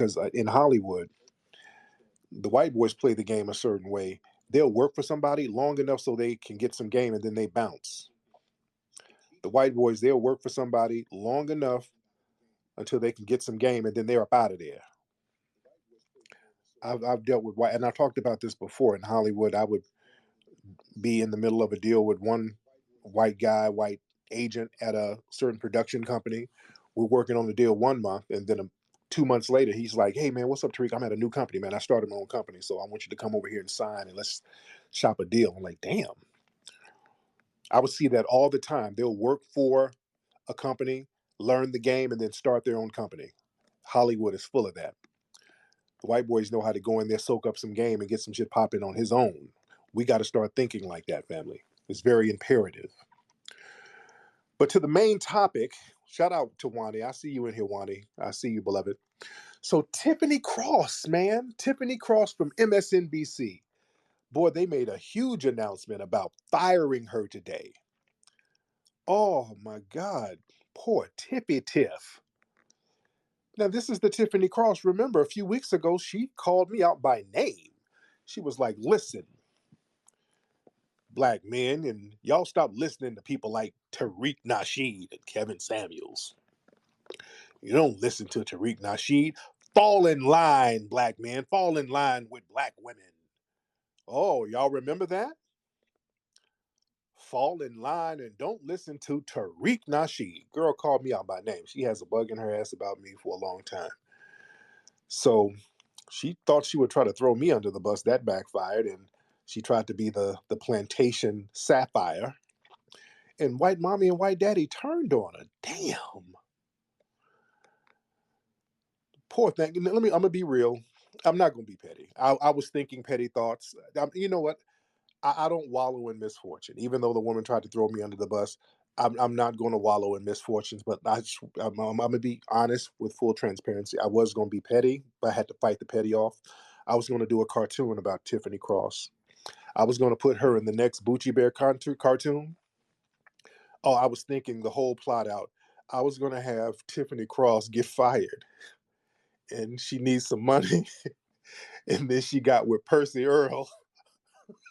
because in Hollywood, the white boys play the game a certain way. They'll work for somebody long enough so they can get some game and then they bounce. The white boys, they'll work for somebody long enough until they can get some game and then they're up out of there. I've dealt with white, and I talked about this before in Hollywood. I would be in the middle of a deal with one white agent at a certain production company. We're working on the deal 1 month, and then 2 months later, he's like, "Hey man, what's up, Tariq? I'm at a new company, man. I started my own company, so I want you to come over here and sign, and let's shop a deal." I'm like, "Damn." I would see that all the time. They'll work for a company, learn the game, and then start their own company. Hollywood is full of that. The white boys know how to go in there, soak up some game, and get some shit popping on his own. We got to start thinking like that, family. It's very imperative. But to the main topic, shout out to Wani. I see you in here, Wani. I see you, beloved. So Tiffany Cross, man. Tiffany Cross from MSNBC. Boy, they made a huge announcement about firing her today. Oh my God. Poor Tippy Tiff. Now, this is the Tiffany Cross. Remember, a few weeks ago, she called me out by name. She was like, "Listen, black men, and y'all stop listening to people like Tariq Nasheed and Kevin Samuels. You don't listen to Tariq Nasheed. Fall in line, black men. Fall in line with black women." Oh, y'all remember that? Fall in line and don't listen to Tariq Nasheed. Girl called me out by name. She has a bug in her ass about me for a long time. So she thought she would try to throw me under the bus. That backfired, and she tried to be the plantation sapphire. And white mommy and white daddy turned on her. Damn. Poor thing. I'm gonna be real. I'm not gonna be petty. I was thinking petty thoughts. You know what? I don't wallow in misfortune. Even though the woman tried to throw me under the bus, I'm not going to wallow in misfortunes. But I'm going to be honest with full transparency. I was going to be petty, but I had to fight the petty off. I was going to do a cartoon about Tiffany Cross. I was going to put her in the next Bucci Bear cartoon. Oh, I was thinking the whole plot out. I was going to have Tiffany Cross get fired, and she needs some money, and then she got with Percy Earl.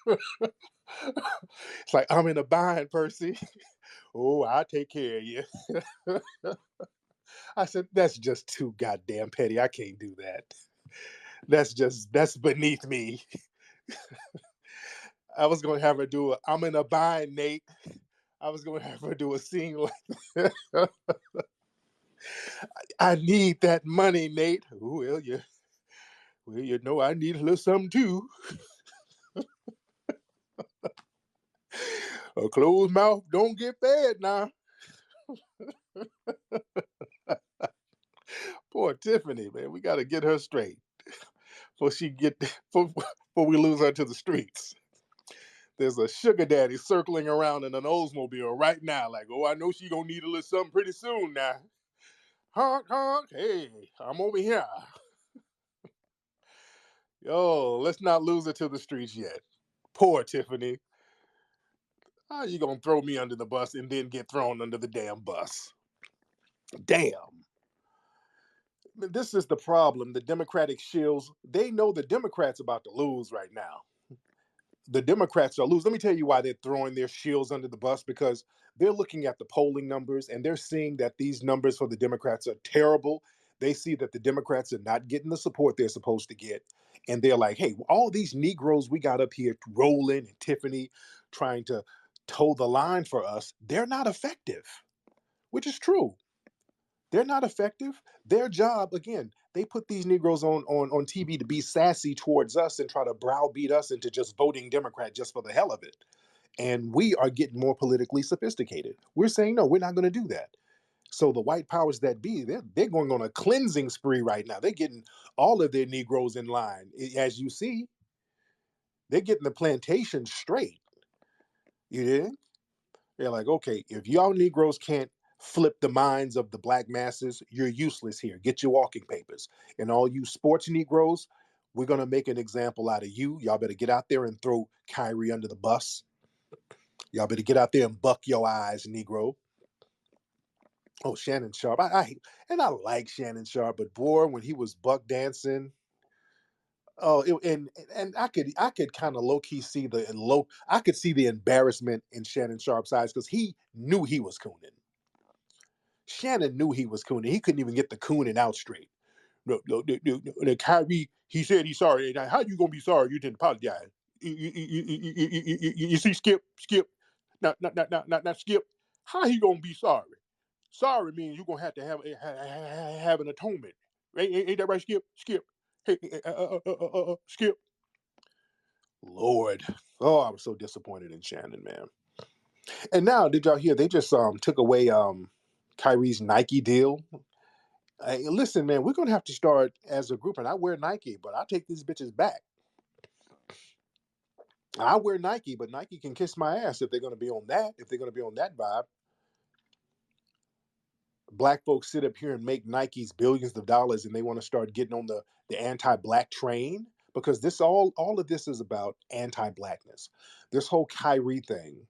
It's like, "I'm in a bind, Percy." "Oh, I'll take care of you." I said, "That's just too goddamn petty. I can't do that. That's beneath me." I was going to have her do "I'm in a bind, Nate." I was going to have her do a scene like that. "I need that money, Nate." "Oh, well, you know, I need a little something too." "A closed mouth don't get fed now." Poor Tiffany, man. We got to get her straight before she get before we lose her to the streets. There's a sugar daddy circling around in an Oldsmobile right now, like, "Oh, I know she gonna need a little something pretty soon now. Honk, honk, hey, I'm over here." Yo, let's not lose her to the streets yet. Poor Tiffany. How you gonna throw me under the bus and then get thrown under the damn bus? Damn. This is the problem. The Democratic shills, they know the Democrats about to lose right now. The Democrats are losing. Let me tell you why they're throwing their shields under the bus, because they're looking at the polling numbers and they're seeing that these numbers for the Democrats are terrible. They see that the Democrats are not getting the support they're supposed to get. And they're like, "Hey, all these Negroes we got up here, Roland and Tiffany, trying to toe the line for us, they're not effective," which is true. They're not effective. Their job, again, they put these Negroes on TV to be sassy towards us and try to browbeat us into just voting Democrat just for the hell of it. And we are getting more politically sophisticated. We're saying, no, we're not going to do that. So the white powers that be, they're going on a cleansing spree right now. They're getting all of their Negroes in line. As you see, they're getting the plantation straight. You did? They're like, "Okay, if y'all Negroes can't flip the minds of the black masses, you're useless here. Get your walking papers. And all you sports Negroes, we're going to make an example out of you. Y'all better get out there and throw Kyrie under the bus. Y'all better get out there and buck your eyes, Negro." Oh, Shannon Sharp. And I like Shannon Sharp, but boy, when he was buck dancing, oh, and I could kind of low key see I could see the embarrassment in Shannon Sharp's eyes because he knew he was cooning. Shannon knew he was cooning. He couldn't even get the cooning out straight. No, no, no, no, no. And Kyrie, he said he's sorry. And how you gonna be sorry? You didn't apologize. You see, Skip, not Skip. How he gonna be sorry? Sorry means you're gonna have to have an atonement. Ain't that right, Skip? Skip. Hey, Skip. Lord, oh, I was so disappointed in Shannon, man. And now, did y'all hear? They just took away Kyrie's Nike deal. Hey, listen, man, we're gonna have to start as a group, and I wear Nike, but I take these bitches back. I wear Nike, but Nike can kiss my ass if they're gonna be on that. If they're gonna be on that vibe, black folks sit up here and make Nikes billions of dollars, and they want to start getting on the anti-black train because this all of this is about anti-blackness. This whole Kyrie thing.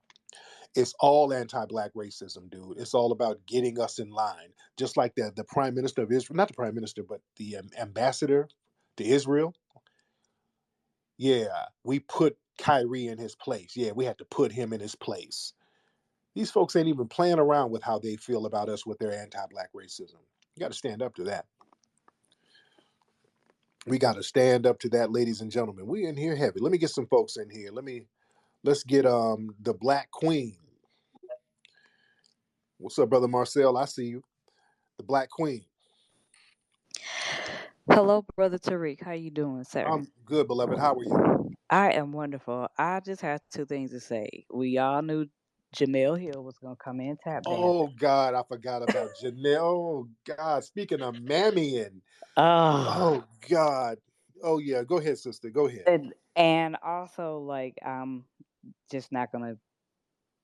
It's all anti-black racism, dude. It's all about getting us in line. Just like the prime minister of Israel, not the prime minister, but the ambassador to Israel. Yeah, we put Kyrie in his place. Yeah, we had to put him in his place. These folks ain't even playing around with how they feel about us with their anti-black racism. You got to stand up to that. We got to stand up to that, ladies and gentlemen. We in here heavy. Let me get some folks in here. Let's get the Black Queen. What's up, brother Marcel? I see you. The Black Queen. Hello, Brother Tariq. How you doing, sir? I'm good, beloved. How are you? I am wonderful. I just have two things to say. We all knew Jamel Hill was gonna come in tap Oh dancing. God, I forgot about Janelle. Oh God, speaking of Mammy and Oh, oh God. Oh yeah, go ahead, sister. Go ahead. and also like I'm just not gonna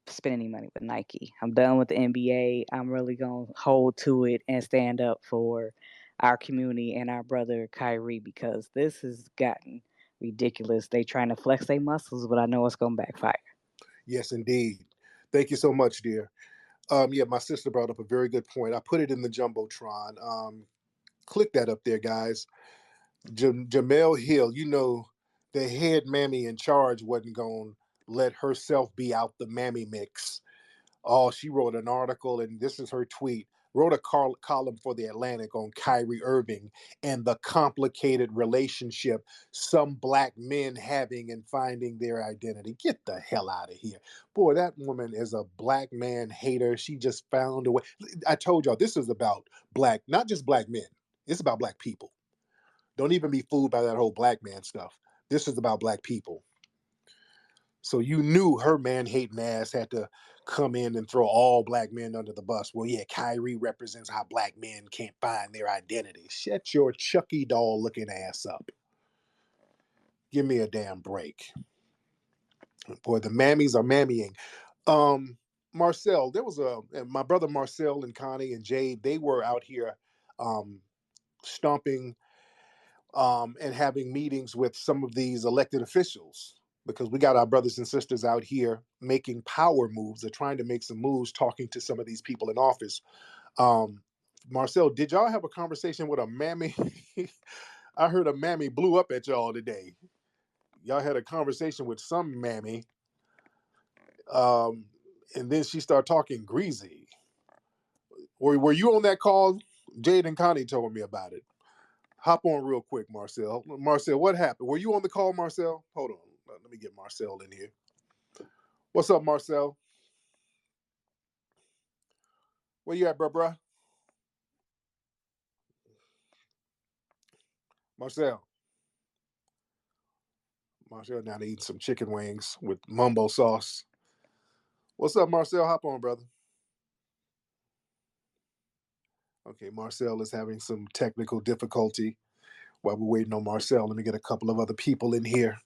spend any money with Nike. I'm done with the NBA. I'm really gonna hold to it and stand up for our community and our brother Kyrie because this has gotten ridiculous. They trying to flex their muscles, but I know it's gonna backfire. Yes, indeed. Thank you so much, dear. Yeah, my sister brought up a very good point. I put it in the jumbotron. Click that up there, guys. Jamel Hill, the head mammy in charge wasn't going to let herself be out the mammy mix. Oh, she wrote an article, and this is her tweet. Wrote a column for the Atlantic on Kyrie Irving and the complicated relationship some black men having and finding their identity. Get the hell out of here. Boy, that woman is a black man hater. She just found a way. I told y'all this is about black, not just black men. It's about black people. Don't even be fooled by that whole black man stuff. This is about black people. So you knew her man hating ass had to come in and throw all black men under the bus. Well, yeah, Kyrie represents how black men can't find their identity. Shut your Chucky doll looking ass up. Give me a damn break. Boy, the mammies are mammying. Um, Marcel, there was my brother Marcel and Connie and Jade, they were out here um stomping and having meetings with some of these elected officials because we got our brothers and sisters out here making power moves. They're trying to make some moves, talking to some of these people in office. Um, Marcel, did y'all have a conversation with a mammy? I heard a mammy blew up at y'all today. Y'all had a conversation with some mammy, um, and then she started talking greasy. Were you on that call? Jade and Connie told me about it. Hop on real quick, Marcel. Marcel, what happened? Were you on the call, Marcel? Hold on. Let me get Marcel in here. What's up, Marcel? Where you at, bruh? Marcel. Marcel down eating some chicken wings with mumbo sauce. What's up, Marcel? Hop on, brother. Okay, Marcel is having some technical difficulty while we're waiting on Marcel. Let me get a couple of other people in here.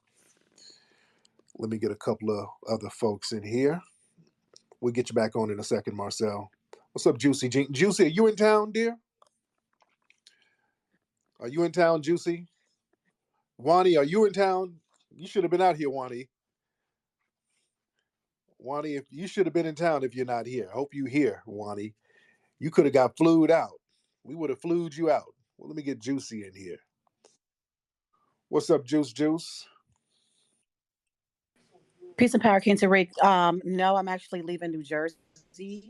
Let me get a couple of other folks in here. We'll get you back on in a second, Marcel. What's up, Juicy? Juicy, are you in town, dear? Are you in town, Juicy? Wani, are you in town? You should have been out here, Wani. Wani, if you should have been in town if you're not here. I hope you here, Wani. You could have got flued out. We would have flued you out. Well, let me get Juicy in here. What's up, Juice? Peace and power, King Tariq. No, I'm actually leaving New Jersey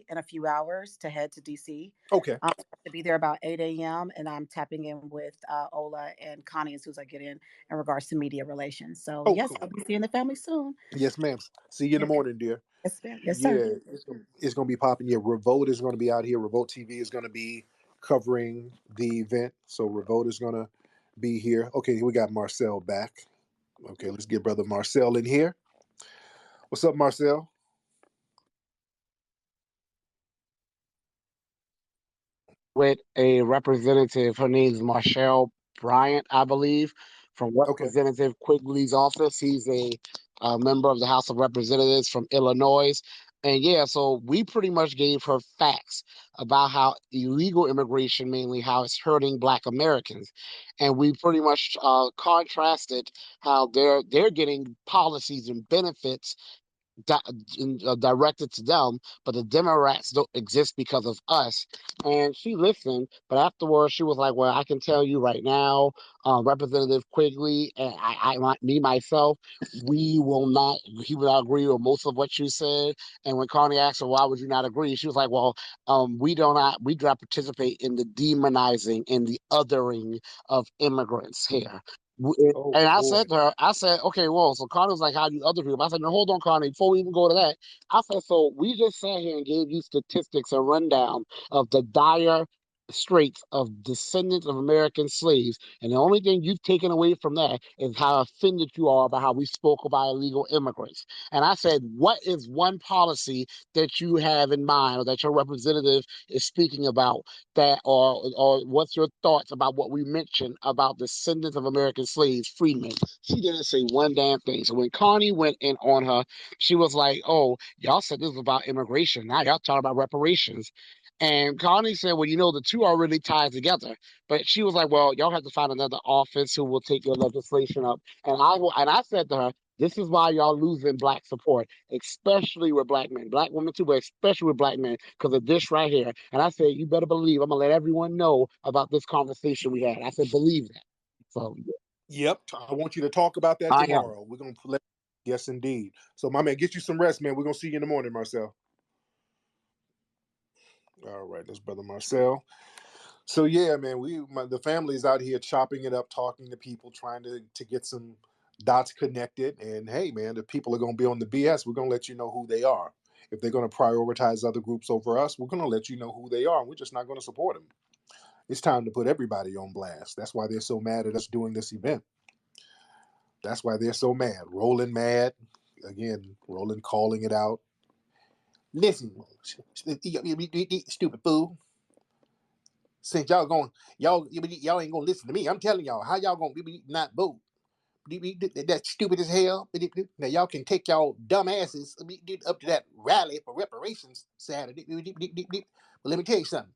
in a few hours to head to DC. Okay. I'm to be there about 8 a.m. and I'm tapping in with Ola and Connie as soon as I get in regards to media relations. So Oh, yes, cool. I'll be seeing the family soon. Yes, ma'am. See you in the Yes, morning, dear. yes, ma'am. Yes, Yeah, sir. it's gonna be popping. Yeah, Revolt is gonna be out here. Revolt TV is gonna be covering the event. So Revolt is gonna be here. Okay, we got Marcel back. Okay, let's get brother Marcel in here. What's up, Marcel? With a representative. Her name's Marshall Bryant, I believe, from Okay. Representative Quigley's office. He's a member of the House of Representatives from Illinois. And yeah, so we pretty much gave her facts about how illegal immigration, mainly how it's hurting Black Americans, and we pretty much contrasted how they're getting policies and benefits directed to them, but the Democrats don't exist because of us. And she listened, but afterwards she was like, "Well, I can tell you right now, Representative Quigley and me myself, we will not. He will not agree with most of what you said." And when Connie asked her, "Why would you not agree?" she was like, "Well, we do not participate in the demonizing and the othering of immigrants here." Oh And I boy. said to her, I said, okay, well, so Connie was like, how do you other people? I said, no, hold on, Connie, before we even go to that, I said, so we just sat here and gave you statistics and rundown of the dire straits of descendants of American slaves. And the only thing you've taken away from that is how offended you are about how we spoke about illegal immigrants. And I said, what is one policy that you have in mind or that your representative is speaking about that, or what's your thoughts about what we mentioned about descendants of American slaves, freedmen? She didn't say one damn thing. So when Connie went in on her, she was like, "Oh, y'all said this was about immigration. Now y'all talking about reparations." And Connie said, "Well, the two are really tied together." But she was like, "Well, y'all have to find another office who will take your legislation up." And I said to her, this is why y'all losing Black support, especially with Black men, Black women too, but especially with Black men, because of this right here. And I said, you better believe I'm gonna let everyone know about this conversation we had. I said, believe that. So Yep. I want you to talk about that I am. tomorrow. We're gonna let. Yes, indeed. So, my man, get you some rest, man. We're gonna see you in the morning, Marcel. All right, that's brother Marcel. So yeah, man, the family's out here chopping it up, talking to people, trying to get some dots connected. And hey, man, if people are going to be on the BS, we're going to let you know who they are. If they're going to prioritize other groups over us, we're going to let you know who they are. We're just not going to support them. It's time to put everybody on blast. That's why they're so mad at us doing this event. That's why they're so mad. Roland mad. Again, Roland calling it out. Listen, stupid fool. Since y'all ain't gonna listen to me, I'm telling y'all how y'all gonna be not vote. That's stupid as hell. Now y'all can take y'all dumb asses up to that rally for reparations Saturday. But let me tell you something.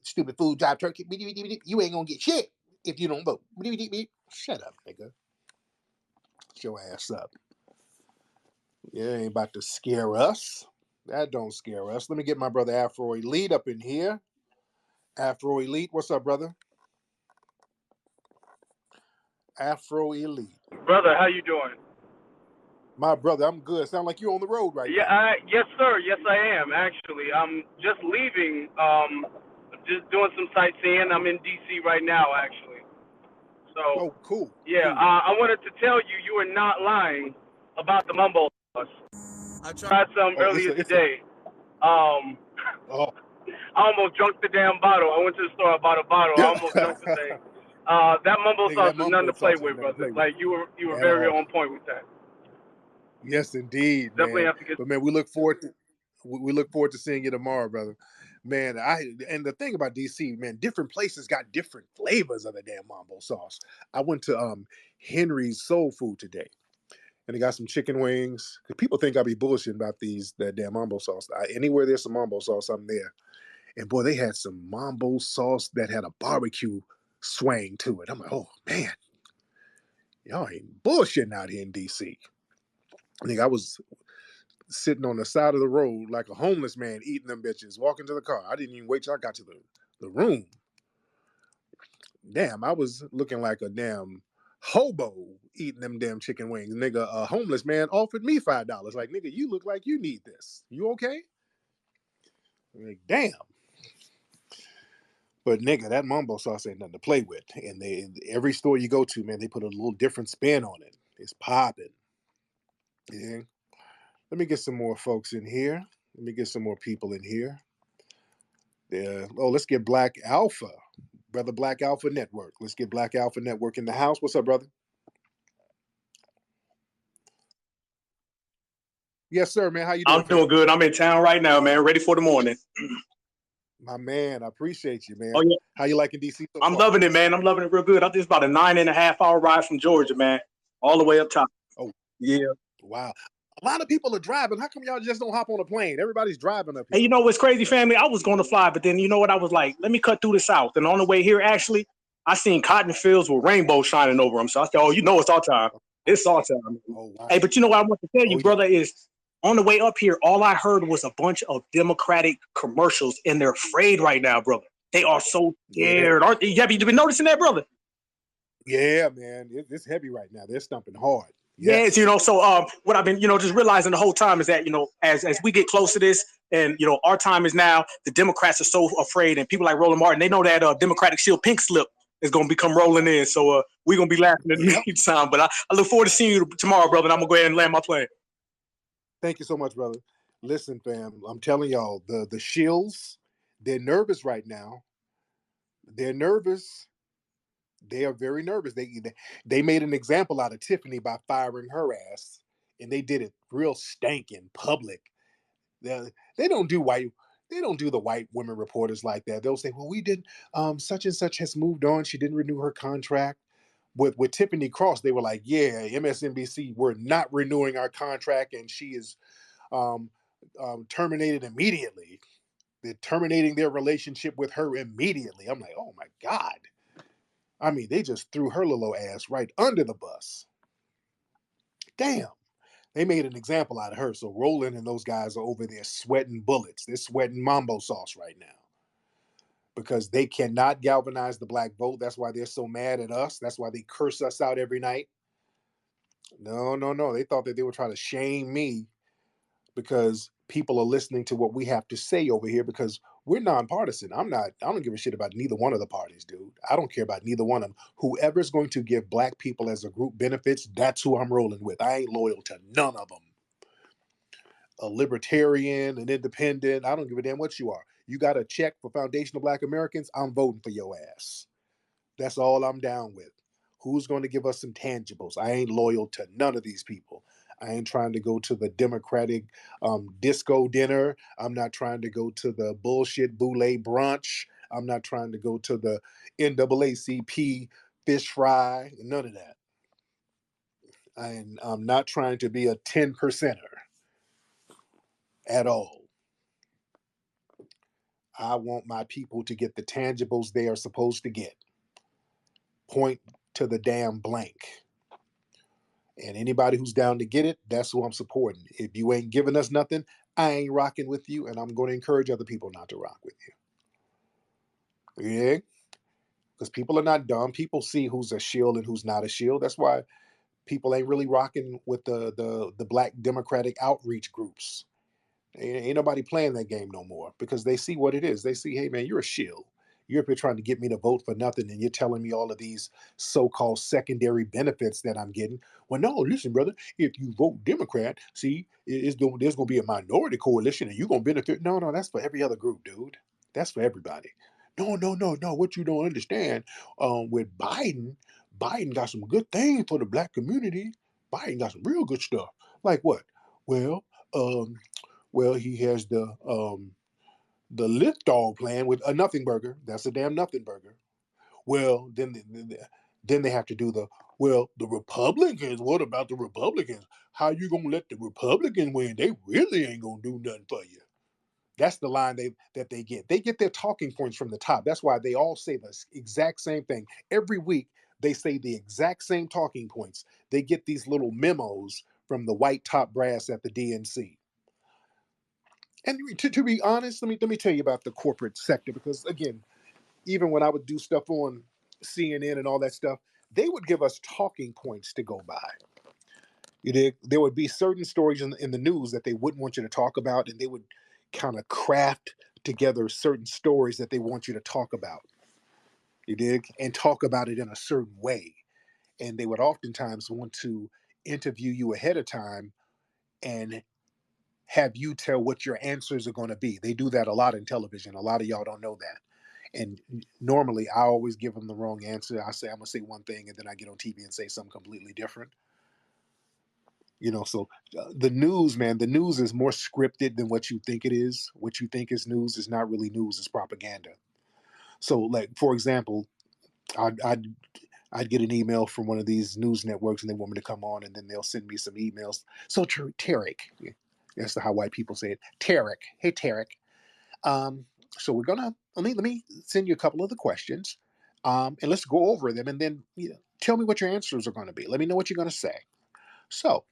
Stupid food drive turkey. You ain't gonna get shit if you don't vote. Shut up, nigga. Shut your ass up. Yeah, ain't about to scare us. That don't scare us. Let me get my brother Afro Elite up in here. Afro Elite, what's up, brother? Afro Elite. Brother, how you doing? My brother, I'm good. Sound like you're on the road right now. Yes, sir. Yes, I am. Actually, I'm just leaving. Just doing some sightseeing. I'm in DC right now, actually. So, Oh, cool, yeah. cool. I wanted to tell you, you are not lying about the mumbo sauce. I tried some Oh, earlier today. Um, oh. I almost drunk the damn bottle. I went to the store. I bought a bottle. I almost drunk the thing. That mumbo Nigga, sauce that is nothing mumbo to play sauce ain't with, nothing to brother. play with Like you were at very all. on point with that. Yes, indeed, Definitely man. have to get. But man, we look forward to seeing you tomorrow, brother. Man, and the thing about DC, man, different places got different flavors of the damn mambo sauce. I went to Henry's Soul Food today, and they got some chicken wings. Cause people think I be bullshitting about that damn mambo sauce. Anywhere there's some mambo sauce, I'm there. And boy, they had some mambo sauce that had a barbecue swang to it. I'm like, oh man, y'all ain't bullshitting out here in DC. I think sitting on the side of the road like a homeless man eating them bitches, walking to the car. I didn't even wait till I got to the room. Damn, I was looking like a damn hobo eating them damn chicken wings. Nigga, a homeless man offered me $5. Like, nigga, you look like you need this. You okay? I'm like, damn. But nigga, that mambo sauce ain't nothing to play with. And every store you go to, man, they put a little different spin on it. It's popping. Yeah. Let me get some more folks in here. Let me get some more people in here. Yeah. Oh, let's get Black Alpha. Brother Black Alpha Network. Let's get Black Alpha Network in the house. What's up, brother? Yes, sir, man. How you doing? I'm doing good. I'm in town right now, man. Ready for the morning. My man, I appreciate you, man. Oh, yeah. How you liking DC so I'm far? loving it, man. I'm loving it real good. I'm just about a 9.5 hour ride from Georgia, man. All the way up top. Oh, yeah. Wow. A lot of people are driving. How come y'all just don't hop on a plane? Everybody's driving up here. Hey, you know what's crazy, family? I was going to fly, but then you know what? I was like, let me cut through the South. And on the way here, actually, I seen cotton fields with rainbows shining over them. So I said, oh, you know it's our time. It's our time. Oh, wow. Hey, but you know what I want to tell you, brother, is on the way up here, all I heard was a bunch of Democratic commercials, and they're afraid right now, brother. They are so scared. Aren't they? Have you been noticing that, brother? Yeah, man. It's heavy right now. They're stumping hard. Yes, you know, so what I've been, just realizing the whole time is that, as we get close to this and, our time is now, the Democrats are so afraid, and people like Roland Martin, they know that Democratic Shield pink slip is going to become rolling in. So we're going to be laughing in the meantime. But I look forward to seeing you tomorrow, brother, and I'm going to go ahead and land my plane. Thank you so much, brother. Listen, fam, I'm telling y'all, the Shills, they're nervous right now. They're nervous. They are very nervous. They made an example out of Tiffany by firing her ass, and they did it real stank in public. They don't do the white women reporters like that. They'll say, well, we did such and such has moved on. She didn't renew her contract. With Tiffany Cross, they were like, yeah, MSNBC, we're not renewing our contract, and she is terminated immediately. They're terminating their relationship with her immediately. I'm like, oh my God. I mean, they just threw her little ass right under the bus. Damn. They made an example out of her. So Roland and those guys are over there sweating bullets. They're sweating mambo sauce right now because they cannot galvanize the black vote. That's why they're so mad at us. That's why they curse us out every night. No. They thought that they were trying to shame me because people are listening to what we have to say over here because we're nonpartisan. I don't give a shit about neither one of the parties, dude. I don't care about neither one of them. Whoever's going to give black people as a group benefits, that's who I'm rolling with. I ain't loyal to none of them. A libertarian, an independent, I don't give a damn what you are. You got a check for Foundation of Black Americans, I'm voting for your ass. That's all I'm down with. Who's going to give us some tangibles? I ain't loyal to none of these people. I ain't trying to go to the Democratic disco dinner. I'm not trying to go to the bullshit boule brunch. I'm not trying to go to the NAACP fish fry. None of that. And I'm not trying to be a 10%er at all. I want my people to get the tangibles they are supposed to get. Point to the damn blank. And anybody who's down to get it, that's who I'm supporting. If you ain't giving us nothing, I ain't rocking with you, and I'm going to encourage other people not to rock with you. Yeah? Because people are not dumb. People see who's a shield and who's not a shield. That's why people ain't really rocking with the Black Democratic outreach groups. Ain't nobody playing that game no more because they see what it is. They see, hey, man, you're a shield. You're up here trying to get me to vote for nothing, and you're telling me all of these so-called secondary benefits that I'm getting. Well, no, listen, brother, if you vote Democrat, see, there's going to be a minority coalition, and you're going to benefit. No, that's for every other group, dude. That's for everybody. No. What you don't understand, with Biden got some good things for the black community. Biden got some real good stuff. Like what? Well, he has the Liftall plan with a nothing burger. That's a damn nothing burger. Well, then they have to do the Republicans. What about the Republicans? How you gonna let the Republicans win? They really ain't gonna do nothing for you. That's the line that they get. They get their talking points from the top. That's why they all say the exact same thing. Every week, they say the exact same talking points. They get these little memos from the white top brass at the DNC. And to be honest, let me tell you about the corporate sector, because again, even when I would do stuff on CNN and all that stuff, they would give us talking points to go by. There would be certain stories in the news that they wouldn't want you to talk about, and they would kind of craft together certain stories that they want you to talk about. And talk about it in a certain way. And they would oftentimes want to interview you ahead of time and have you tell what your answers are going to be. They do that a lot in television. A lot of y'all don't know that. And normally I always give them the wrong answer. I say I'm going to say one thing, and then I get on TV and say something completely different. So the news, man, the news is more scripted than what you think it is. What you think is news is not really news, it's propaganda. So, like, for example, I'd get an email from one of these news networks, and they want me to come on, and then they'll send me some emails. So, Tariq, that's how white people say it. Tariq, hey Tariq. So we're gonna let me send you a couple of the questions, and let's go over them, and then tell me what your answers are going to be. Let me know what you're going to say. So,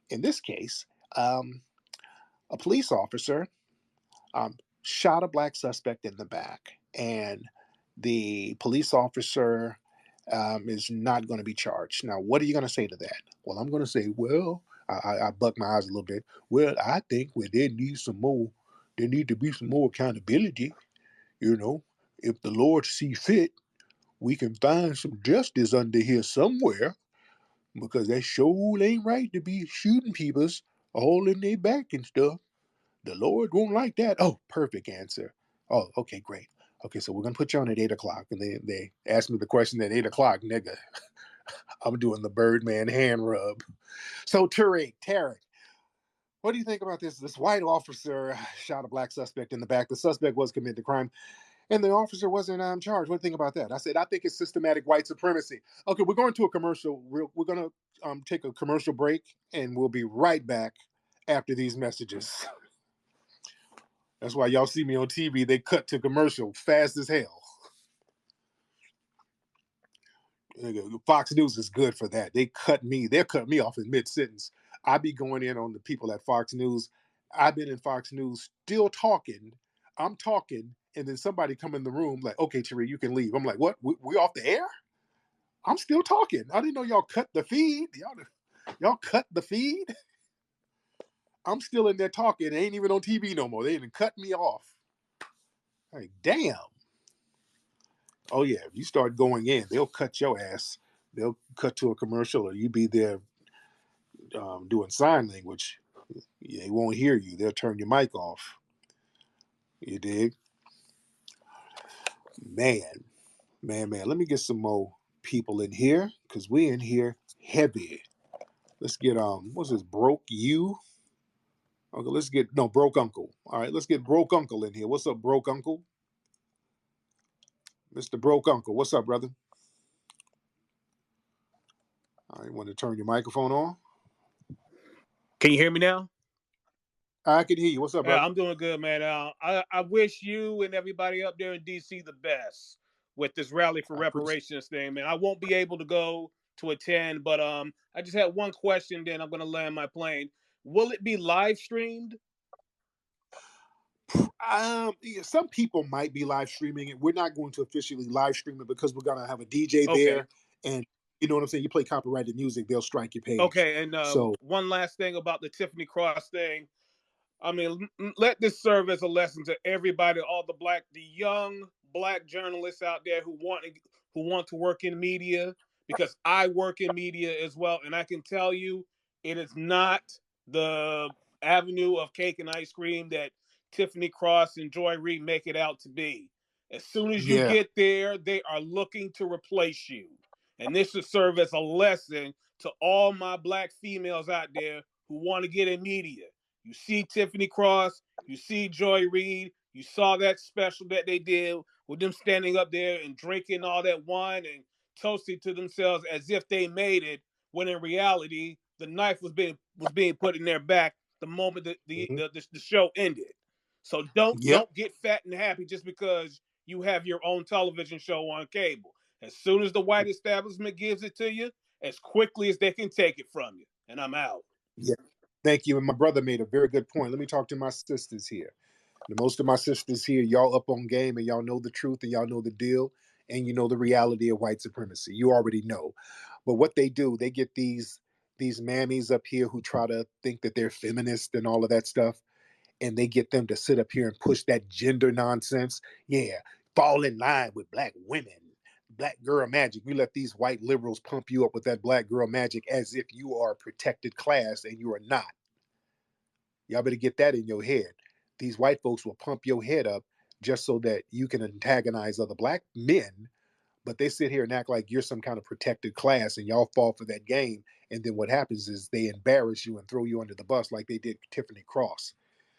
in this case, a police officer shot a black suspect in the back, and the police officer is not going to be charged. Now, what are you going to say to that? Well, I'm going to say, well, I buck my eyes a little bit. Well, I think there needs to be some more accountability. If the Lord see fit, we can find some justice under here somewhere, because that sure ain't right to be shooting people's all in their back and stuff. The Lord won't like that. Oh, perfect answer. Oh, okay, great. Okay, so we're going to put you on at 8 o'clock. And they asked me the question at 8 o'clock, nigga. I'm doing the Birdman hand rub. So, Tariq, what do you think about this? This white officer shot a black suspect in the back. The suspect was committed the crime, and the officer wasn't charged. What do you think about that? I said, I think it's systematic white supremacy. Okay, we're going to a commercial. We're going to take a commercial break, and we'll be right back after these messages. That's why y'all see me on TV. They cut to commercial fast as hell. Fox News is good for that. They'll cut me off in mid-sentence. I be going in on the people at Fox News. I've been in Fox News still talking. I'm talking, and then somebody come in the room like, okay, Tariq, you can leave. I'm like, what? We off the air? I'm still talking. I didn't know y'all cut the feed. Y'all cut the feed? I'm still in there talking. It ain't even on TV no more. They even cut me off. Like, damn. Oh, yeah. If you start going in, they'll cut your ass. They'll cut to a commercial, or you be there doing sign language. They won't hear you. They'll turn your mic off. You dig? Man. Let me get some more people in here, because we in here heavy. Let's get, what's this, Broke You? Okay, let's get, no, Broke Uncle. All right, let's get Broke Uncle in here. What's up, Broke Uncle? Mr. Broke Uncle, what's up, brother? All right, want to turn your microphone on? Can you hear me now? I can hear you. What's up, brother? Yeah, I'm doing good, man. I wish you and everybody up there in D.C. the best with this rally for reparations thing, man. I won't be able to go to attend, but I just had one question, then I'm going to land my plane. Will it be live streamed? Some people might be live streaming it. We're not going to officially live stream it, because we're going to have a DJ there, and you know what I'm saying? You play copyrighted music, they'll strike your page. Okay, and so one last thing about the Tiffany Cross thing. I mean, let this serve as a lesson to everybody, all the young black journalists out there who want to work in media, because I work in media as well, and I can tell you, it is not the avenue of cake and ice cream that Tiffany Cross and Joy Reid make it out to be. As soon as you get there, they are looking to replace you, and this should serve as a lesson to all my black females out there who want to get in media. You see Tiffany Cross, you see Joy Reid, you saw that special that they did with them standing up there and drinking all that wine and toasting to themselves as if they made it, when in reality the knife was being put in their back the moment the show ended. So don't get fat and happy just because you have your own television show on cable. As soon as the white establishment gives it to you, as quickly as they can take it from you. And I'm out. Yeah. Thank you. And my brother made a very good point. Let me talk to my sisters here. Most of my sisters here, y'all up on game and y'all know the truth and y'all know the deal and you know the reality of white supremacy. You already know. But what they do, they get these mammies up here who try to think that they're feminist and all of that stuff, and they get them to sit up here and push that gender nonsense. Yeah, fall in line with black women. Black girl magic. You let these white liberals pump you up with that black girl magic as if you are a protected class and you are not. Y'all better get that in your head. These white folks will pump your head up just so that you can antagonize other black men, but they sit here and act like you're some kind of protected class and y'all fall for that game. And then what happens is they embarrass you and throw you under the bus like they did Tiffany Cross.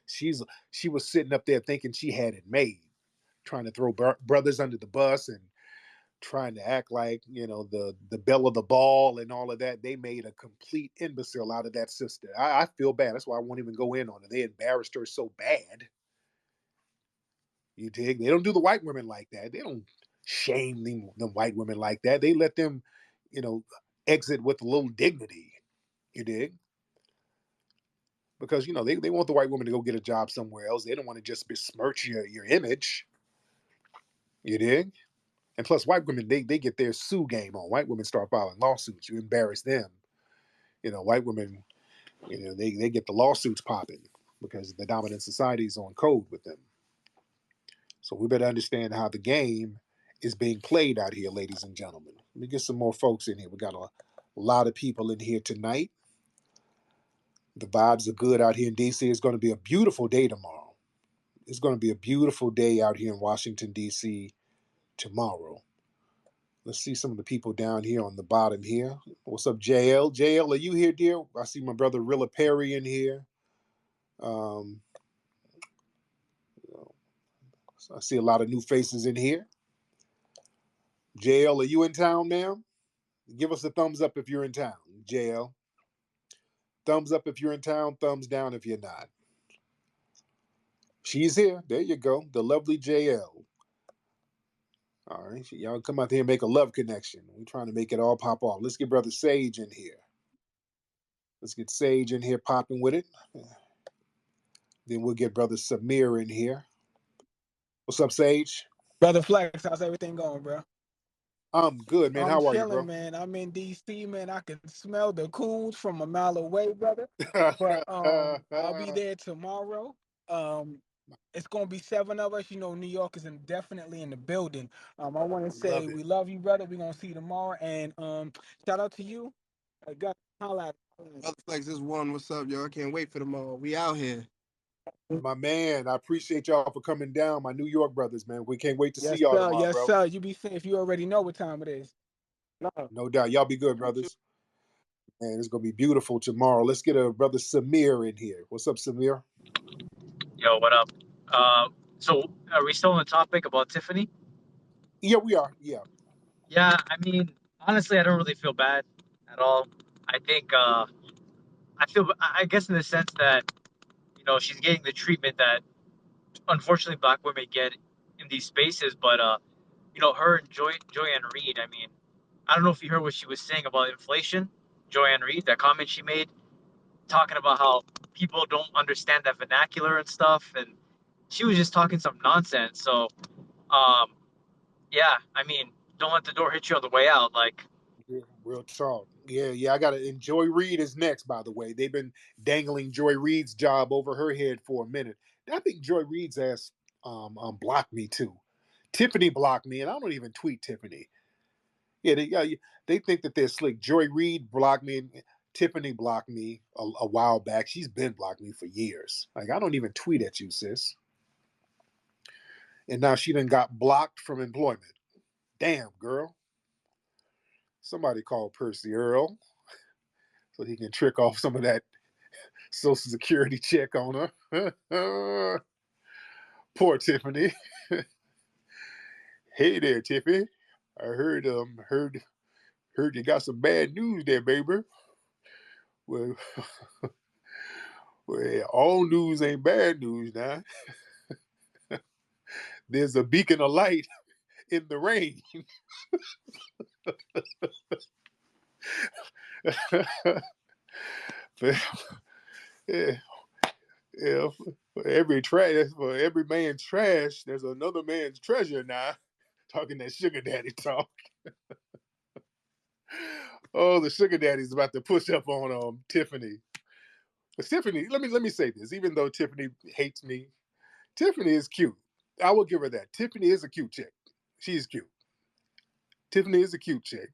She was sitting up there thinking she had it made, trying to throw brothers under the bus and trying to act like, you know, the belle of the ball and all of that. They made a complete imbecile out of that sister. I feel bad. That's why I won't even go in on it. They embarrassed her so bad. You dig? They don't do the white women like that. They don't shame them white women like that. They let them, you know, exit with a little dignity. You dig? Because, you know, they want the white woman to go get a job somewhere else. They don't want to just besmirch your image. You dig? And plus, white women, they get their sue game on. White women start filing lawsuits. You embarrass them. You know, white women, you know, they get the lawsuits popping because the dominant society is on code with them. So we better understand how the game is being played out here, ladies and gentlemen. Let me get some more folks in here. We got a lot of people in here tonight. The vibes are good out here in D.C. It's going to be a beautiful day tomorrow. It's going to be a beautiful day out here in Washington, D.C. tomorrow. Let's see some of the people down here on the bottom here. What's up, JL? JL, are you here, dear? I see my brother Rilla Perry in here. So I see a lot of new faces in here. JL, are you in town, ma'am? Give us a thumbs up if you're in town, JL. Thumbs up if you're in town, thumbs down if you're not. She's here. There you go. The lovely JL. All right. Y'all come out here and make a love connection. We're trying to make it all pop off. Let's get Brother Sage in here. Let's get Sage in here popping with it. Then we'll get Brother Samir in here. What's up, Sage? Brother Flex, how's everything going, bro? I'm good, man. I'm How are you, chilling, bro? man. I'm in DC, man. I can smell the coons from a mile away, brother. But I'll be there tomorrow. It's gonna be 7 of us. You know, New York is definitely in the building. I want to say we love you, brother. We're gonna see you tomorrow. And shout out to you. I got holla at Brother Flex, this one. What's up, y'all? I can't wait for tomorrow. We out here. My man, I appreciate y'all for coming down, my New York brothers, man. We can't wait to see Yes, y'all sir. tomorrow, Yes, bro. sir. You be safe. You already know what time it is. No doubt. Y'all be good, brothers. Man, it's gonna be beautiful tomorrow. Let's get a Brother Samir in here. What's up, Samir? Yo, what up? So are we still on the topic about Tiffany? Yeah, we are. Yeah. Yeah, I mean, honestly, I don't really feel bad at all. I think I guess in the sense that, you know, she's getting the treatment that unfortunately black women get in these spaces, but you know, her and Joyanne Reed, I mean, I don't know if you heard what she was saying about inflation. Joyanne Reed, that comment she made, talking about how people don't understand that vernacular and stuff, and she was just talking some nonsense. So, yeah, I mean, don't let the door hit you on the way out. Like, Real talk. Yeah. I gotta. And Joy Reid is next, by the way. They've been dangling Joy Reid's job over her head for a minute. I think Joy Reid's ass blocked me too. Tiffany blocked me, and I don't even tweet Tiffany. Yeah, they think that they're slick. Joy Reid blocked me. Tiffany blocked me a while back. She's been blocked me for years. Like, I don't even tweet at you, sis. And now she done got blocked from employment. Damn, girl. Somebody call Percy Earl so he can trick off some of that Social Security check on her. Poor Tiffany. Hey there, Tiffany. I heard you got some bad news there, baby. Well, well, all news ain't bad news now. There's a beacon of light in the rain. yeah, yeah. For every man's trash, there's another man's treasure now. Talking that sugar daddy talk. Oh, the sugar daddy's about to push up on Tiffany. But Tiffany, let me say this. Even though Tiffany hates me, Tiffany is cute. I will give her that. Tiffany is a cute chick. She's cute. Tiffany is a cute chick.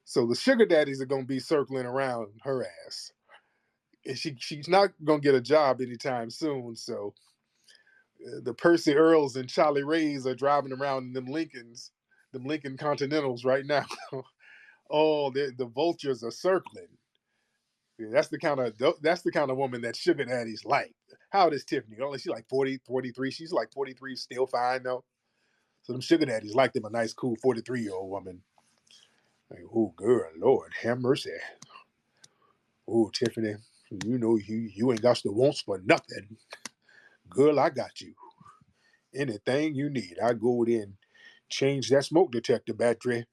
So the sugar daddies are gonna be circling around her ass. And she's not gonna get a job anytime soon. So the Percy Earls and Charlie Rays are driving around in them Lincoln Continentals right now. Oh, the vultures are circling. Yeah, that's the kind of woman that sugar daddies like. How old is Tiffany? Only she's like 40, 43. She's like 43, still fine though. So them sugar daddies like them a nice, cool 43-year-old woman. Like, oh, girl, Lord, have mercy. Oh, Tiffany, you know you ain't got the wants for nothing. Girl, I got you. Anything you need, I go there and change that smoke detector battery.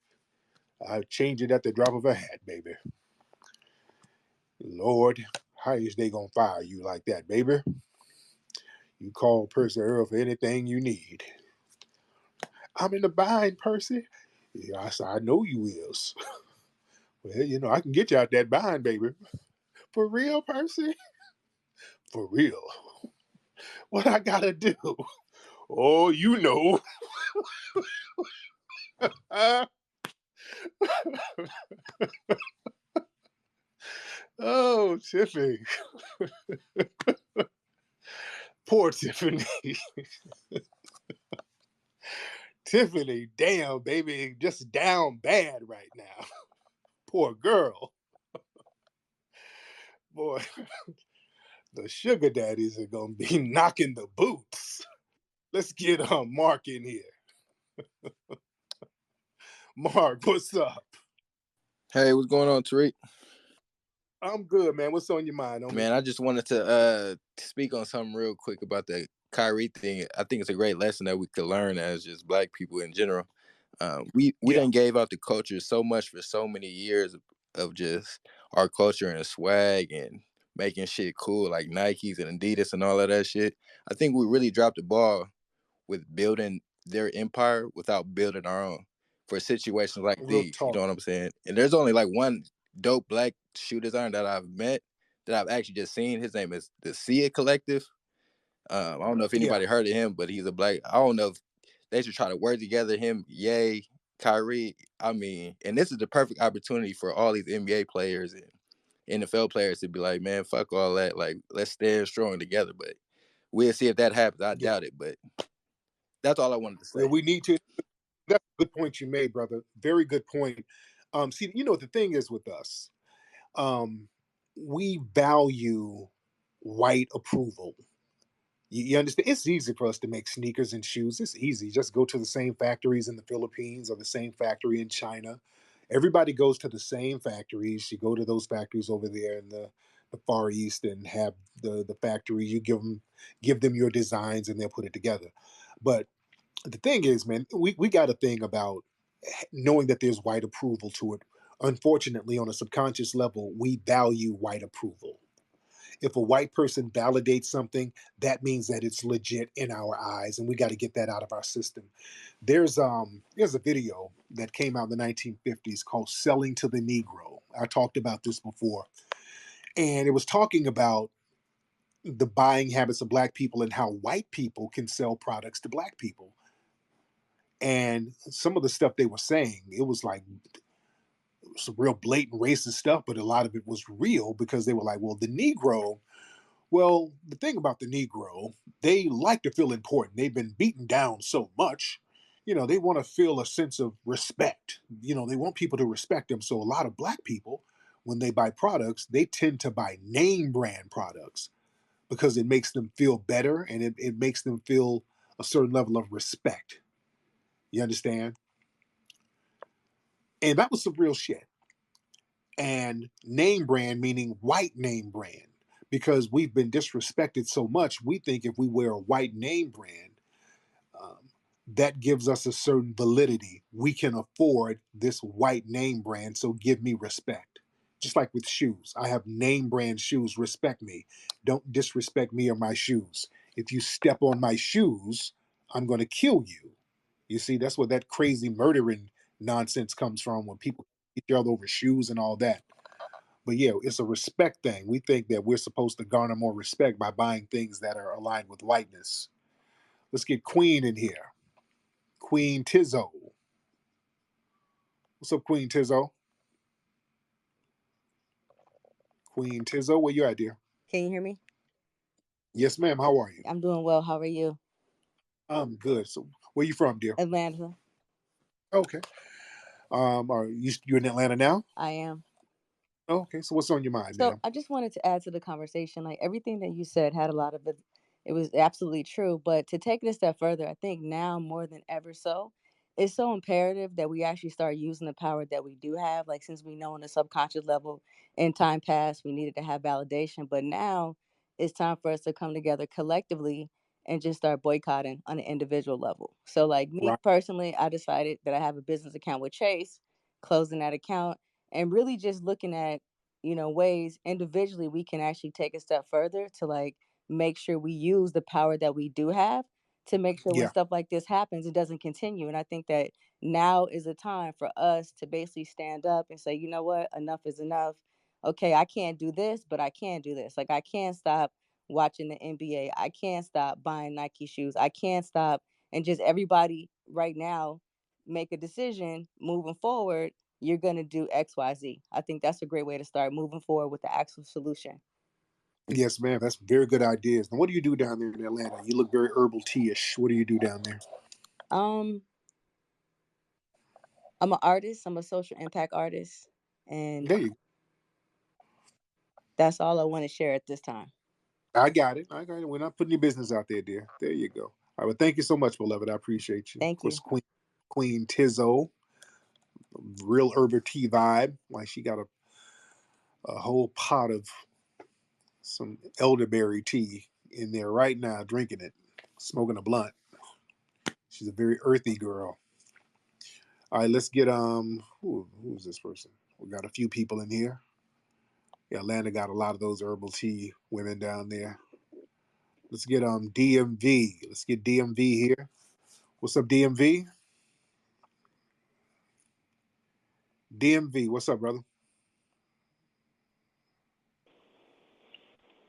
I change it at the drop of a hat, baby. Lord, how is they gonna fire you like that, baby? You call Percy Earl for anything you need. I'm in the bind, Percy. Yeah, I said, I know you is. Well, I can get you out that bind, baby. For real, Percy? For real. What I gotta do? Oh, you know. Oh, Tiffany. Poor Tiffany. Tiffany, damn, baby, just down bad right now. Poor girl. Boy, the sugar daddies are going to be knocking the boots. Let's get Mark in here. Mark, what's up? Hey, what's going on, Tariq? I'm good, man. What's on your mind? Man, I just wanted to speak on something real quick about the Kyrie thing. I think it's a great lesson that we could learn as just Black people in general. We done gave out the culture so much for so many years of just our culture and swag and making shit cool like Nikes and Adidas and all of that shit. I think we really dropped the ball with building their empire without building our own for situations like these. You know what I'm saying? And there's only like one dope Black shoe designer that I've met that I've actually just seen. His name is the See It Collective. I don't know if anybody heard of him, but he's a Black. I don't know if they should try to work together. Him, Ye, Kyrie. I mean, and this is the perfect opportunity for all these NBA players and NFL players to be like, man, fuck all that. Like, let's stand strong together. But we'll see if that happens. I doubt it, but that's all I wanted to say. Well, we need to. That's a good point you made, brother. Very good point. See, the thing is with us, we value white approval. You understand? It's easy for us to make sneakers and shoes. It's easy. Just go to the same factories in the Philippines or the same factory in China. Everybody goes to the same factories. You go to those factories over there in the Far East and have the factory. You give them your designs and they'll put it together. But the thing is, man, we got a thing about knowing that there's white approval to it. Unfortunately, on a subconscious level, we value white approval. If a white person validates something, that means that it's legit in our eyes, and we got to get that out of our system. There's a video that came out in the 1950s called Selling to the Negro. I talked about this before. And it was talking about the buying habits of Black people and how white people can sell products to Black people. And some of the stuff they were saying, it was like some real blatant racist stuff, but a lot of it was real because they were like, well, the thing about the Negro, they like to feel important. They've been beaten down so much, they want to feel a sense of respect. They want people to respect them. So a lot of Black people, when they buy products, they tend to buy name brand products because it makes them feel better and it makes them feel a certain level of respect. You understand? And that was some real shit. And name brand meaning white name brand, because we've been disrespected so much. We think if we wear a white name brand, that gives us a certain validity. We can afford this white name brand, so give me respect. Just like with shoes, I have name brand shoes. Respect me. Don't disrespect me or my shoes. If you step on my shoes, I'm going to kill you. You see, that's where that crazy murdering nonsense comes from, when people each other over shoes and all that. But yeah, it's a respect thing. We think that we're supposed to garner more respect by buying things that are aligned with whiteness. Let's get Queen in here. Queen Tizzo. What's up, Queen Tizzo? Queen Tizzo, where you at, dear? Can you hear me? Yes, ma'am. How are you? I'm doing well. How are you? I'm good. So, where you from, dear? Atlanta. Okay. Are you in Atlanta now? I am. Okay. So, what's on your mind, So ma'am? I just wanted to add to the conversation. Like everything that you said had a lot of it. It was absolutely true. But to take it a step further, I think now more than ever so, it's so imperative that we actually start using the power that we do have. Like since we know on the subconscious level in time past we needed to have validation, but now it's time for us to come together collectively and just start boycotting on an individual level. So like me Right. personally, I decided that I have a business account with Chase, closing that account and really just looking at ways individually we can actually take a step further to like make sure we use the power that we do have to make sure when Yeah. stuff like this happens, it doesn't continue. And I think that now is a time for us to basically stand up and say, you know what, enough is enough. Okay, I can't do this, but I can do this. Like I can't stop watching the NBA. I can't stop buying Nike shoes. I can't stop. And just everybody right now make a decision moving forward, you're going to do XYZ. I think that's a great way to start moving forward with the actual solution. Yes, ma'am. That's very good ideas. Now, what do you do down there in Atlanta? You look very herbal tea-ish. What do you do down there? I'm an artist. I'm a social impact artist. And There you go. that's all I want to share at this time. I got it. We're not putting your business out there, dear. There you go. All right. Well, thank you so much, beloved. I appreciate you. Thank Of course, you. Queen Tizzo, real herbal tea vibe. Like she got a whole pot of some elderberry tea in there right now, drinking it, smoking a blunt. She's a very earthy girl. All right, let's get who's this person? We got a few people in here. Yeah, Atlanta got a lot of those herbal tea women down there. Let's get DMV. Let's get DMV here. What's up, DMV? DMV, what's up, brother?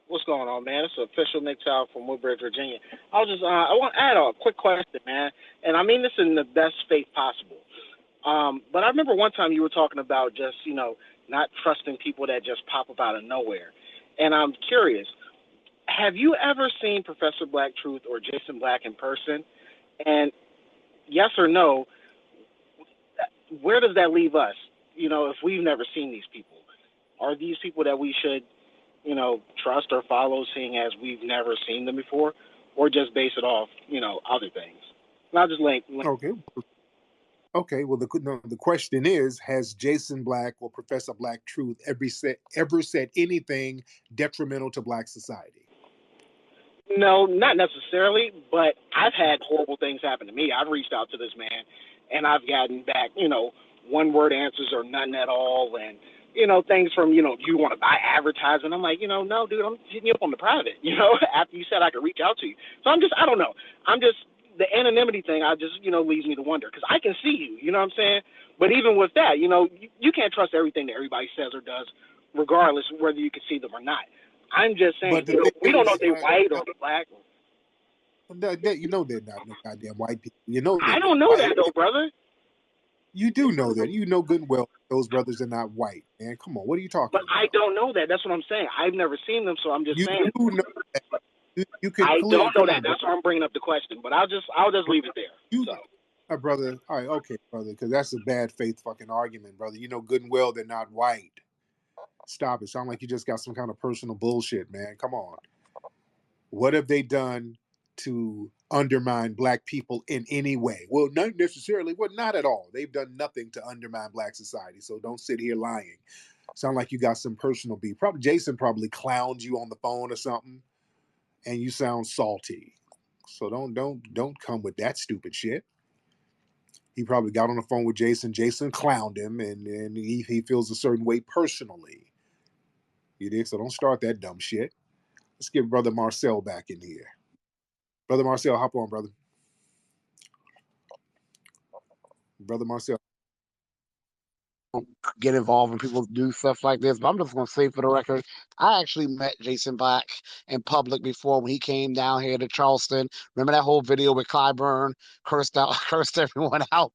What's going on, man? It's official Nick Tower from Woodbridge, Virginia. I was just, I want to add a quick question, man. And I mean this in the best faith possible. But I remember one time you were talking about just, not trusting people that just pop up out of nowhere. And I'm curious, have you ever seen Professor Black Truth or Jason Black in person? And yes or no, where does that leave us? If we've never seen these people, are these people that we should trust or follow, seeing as we've never seen them before, or just base it off, other things? And I'll just link. Okay. Okay. Well, the question is: has Jason Black or Professor Black Truth ever said anything detrimental to Black society? No, not necessarily, but I've had horrible things happen to me. I've reached out to this man, and I've gotten back, one-word answers or none at all, and things from, you want to buy advertising. I'm like, no, dude, I'm hitting you up on the private, after you said I could reach out to you. So I don't know. The anonymity thing, leads me to wonder, because I can see you, you know what I'm saying? But even with that, you can't trust everything that everybody says or does, regardless of whether you can see them or not. I'm just saying, we don't know if they're white or black. They're not no goddamn white people. I don't know that though, brother. You do know that. You know good and well those brothers are not white, man. Come on, what are you talking about? I don't know that. That's what I'm saying. I've never seen them, so I'm just saying. You know that. You can I don't know that. That's why I'm bringing up the question. But I'll just leave it there. Brother. All right, okay, brother, because that's a bad faith fucking argument, brother. You know good and well they're not white. Stop it. Sound like you just got some kind of personal bullshit, man. Come on. What have they done to undermine Black people in any way? Well, not necessarily. Well, not at all. They've done nothing to undermine Black society. So don't sit here lying. Sound like you got some personal beef. Probably Jason probably clowned you on the phone or something, and you sound salty. So don't come with that stupid shit. He probably got on the phone with Jason. Jason clowned him, and he feels a certain way personally. You dig? So don't start that dumb shit. Let's get Brother Marcel back in here. Brother Marcel, hop on, brother. Brother Marcel. Get involved when people do stuff like this, but I'm just gonna say for the record, I actually met Jason Black in public before when he came down here to Charleston. Remember that whole video with Clyburn cursed everyone out?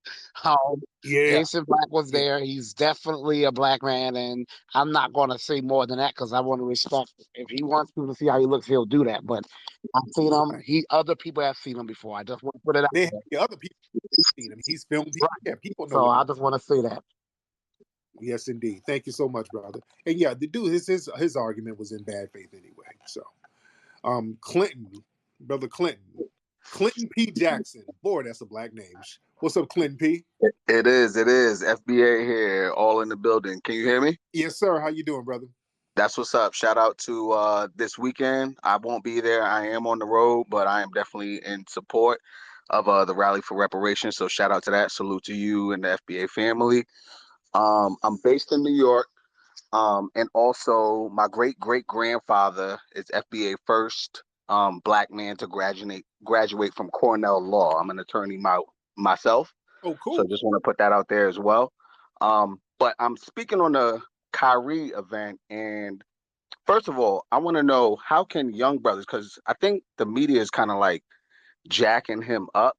Jason Black was there. He's definitely a black man, and I'm not gonna say more than that because I want to respect. If he wants people to see how he looks, he'll do that. But I've seen him. Other people have seen him before. I just want to put it out there. Other people have seen him. He's filmed. Yeah, people know. So I just want to say that. Yes, indeed. Thank you so much, brother. And yeah, the dude, his argument was in bad faith anyway. So, Clinton, brother Clinton P. Jackson. Boy, that's a black name. What's up, Clinton P? It is. FBA here, all in the building. Can you hear me? Yes, sir. How you doing, brother? That's what's up. Shout out to this weekend. I won't be there. I am on the road, but I am definitely in support of the rally for reparations. So shout out to that. Salute to you and the FBA family. I'm based in New York. And also my great grandfather is FBA first black man to graduate from Cornell Law. I'm an attorney myself. Oh, cool. So just want to put that out there as well. But I'm speaking on the Kyrie event, and first of all, I want to know, how can young brothers, because I think the media is kind of like jacking him up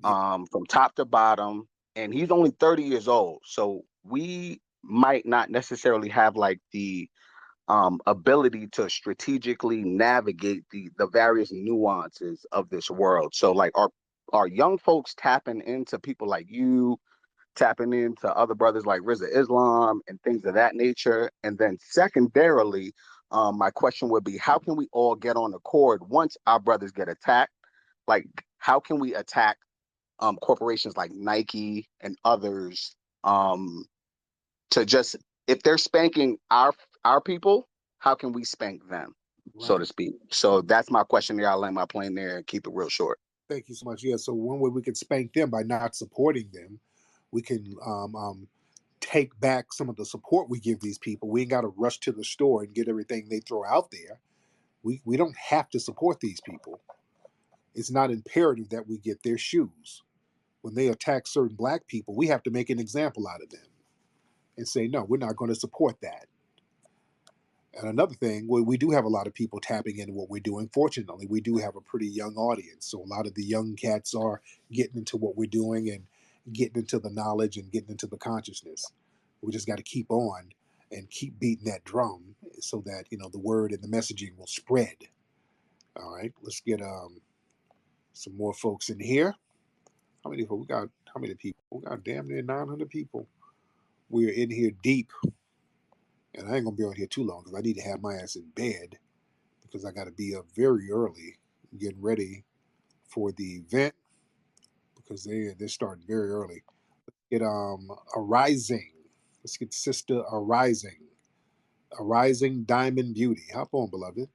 from top to bottom, and he's only 30 years old. So we might not necessarily have like the ability to strategically navigate the various nuances of this world. So like, are young folks tapping into people like you, tapping into other brothers like Rizza Islam and things of that nature? And then secondarily, my question would be, how can we all get on accord once our brothers get attacked? Like, how can we attack corporations like Nike and others to just, if they're spanking our people, how can we spank them, so to speak? So that's my question there. I'll land my plane there and keep it real short. Thank you so much. Yeah, so one way we can spank them by not supporting them, we can take back some of the support we give these people. We ain't got to rush to the store and get everything they throw out there. We don't have to support these people. It's not imperative that we get their shoes. When they attack certain black people, we have to make an example out of them and say, no, we're not going to support that. And another thing, we do have a lot of people tapping into what we're doing. Fortunately, we do have a pretty young audience. So a lot of the young cats are getting into what we're doing and getting into the knowledge and getting into the consciousness. We just got to keep on and keep beating that drum so that, the word and the messaging will spread. All right, let's get some more folks in here. How many people? How many people? We got damn near 900 people. We're in here deep. And I ain't going to be on here too long because I need to have my ass in bed because I got to be up very early getting ready for the event because they're starting very early. Let's get Arising. Let's get Sister Arising. Arising Diamond Beauty. Hop on, beloved.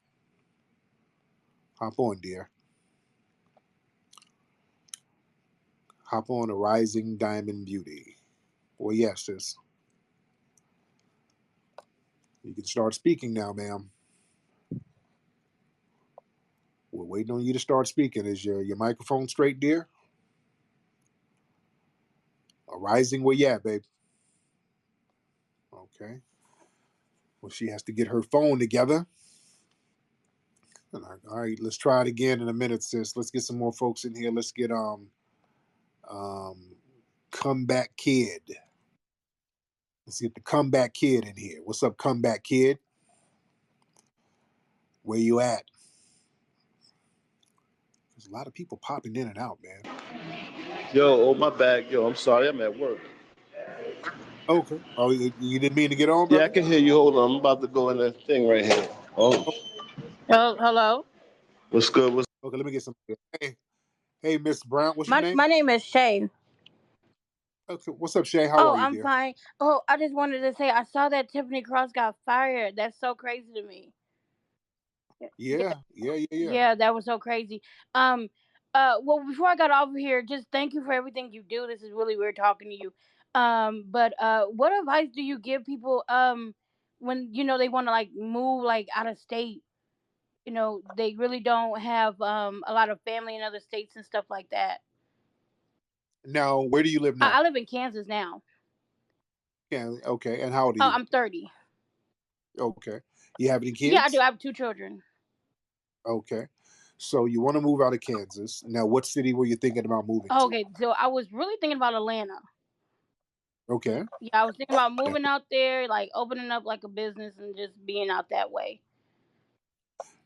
Hop on, dear. Hop on, Arising Diamond Beauty. Well, yes, sis. You can start speaking now, ma'am. We're waiting on you to start speaking. Is your microphone straight, dear? Arising, where you at, babe? Okay. Well, she has to get her phone together. All right, let's try it again in a minute, sis. Let's get some more folks in here. Let's get Comeback Kid. Let's get the Comeback Kid in here. What's up, Comeback Kid? Where you at? There's a lot of people popping in and out, man. Yo, my bad. Yo, I'm sorry. I'm at work. Okay. Oh, you didn't mean to get on, brother? Yeah, I can hear you. Hold on. I'm about to go in that thing right here. Oh. Hello. What's good? Okay, let me get some. Hey, Miss Brown. What's your name? My name is Shay. Okay. What's up, Shay? How are you, I'm dear? fine. Oh, I just wanted to say I saw that Tiffany Cross got fired. That's so crazy to me. Yeah. Yeah, that was so crazy. Well, before I got over here, just thank you for everything you do. This is really weird talking to you. But what advice do you give people when they want to like move like out of state? They really don't have a lot of family in other states and stuff like that. Now, where do you live now? I live in Kansas now. Yeah. Okay. And how old are Oh, you? I'm 30. Okay. You have any Yeah, I do. kids? I have 2 children. Okay. So you want to move out of Kansas. Now, what city were you thinking about moving to? Okay, so I was really thinking about Atlanta. Okay. Yeah, I was thinking about moving out there, like opening up like a business and just being out that way.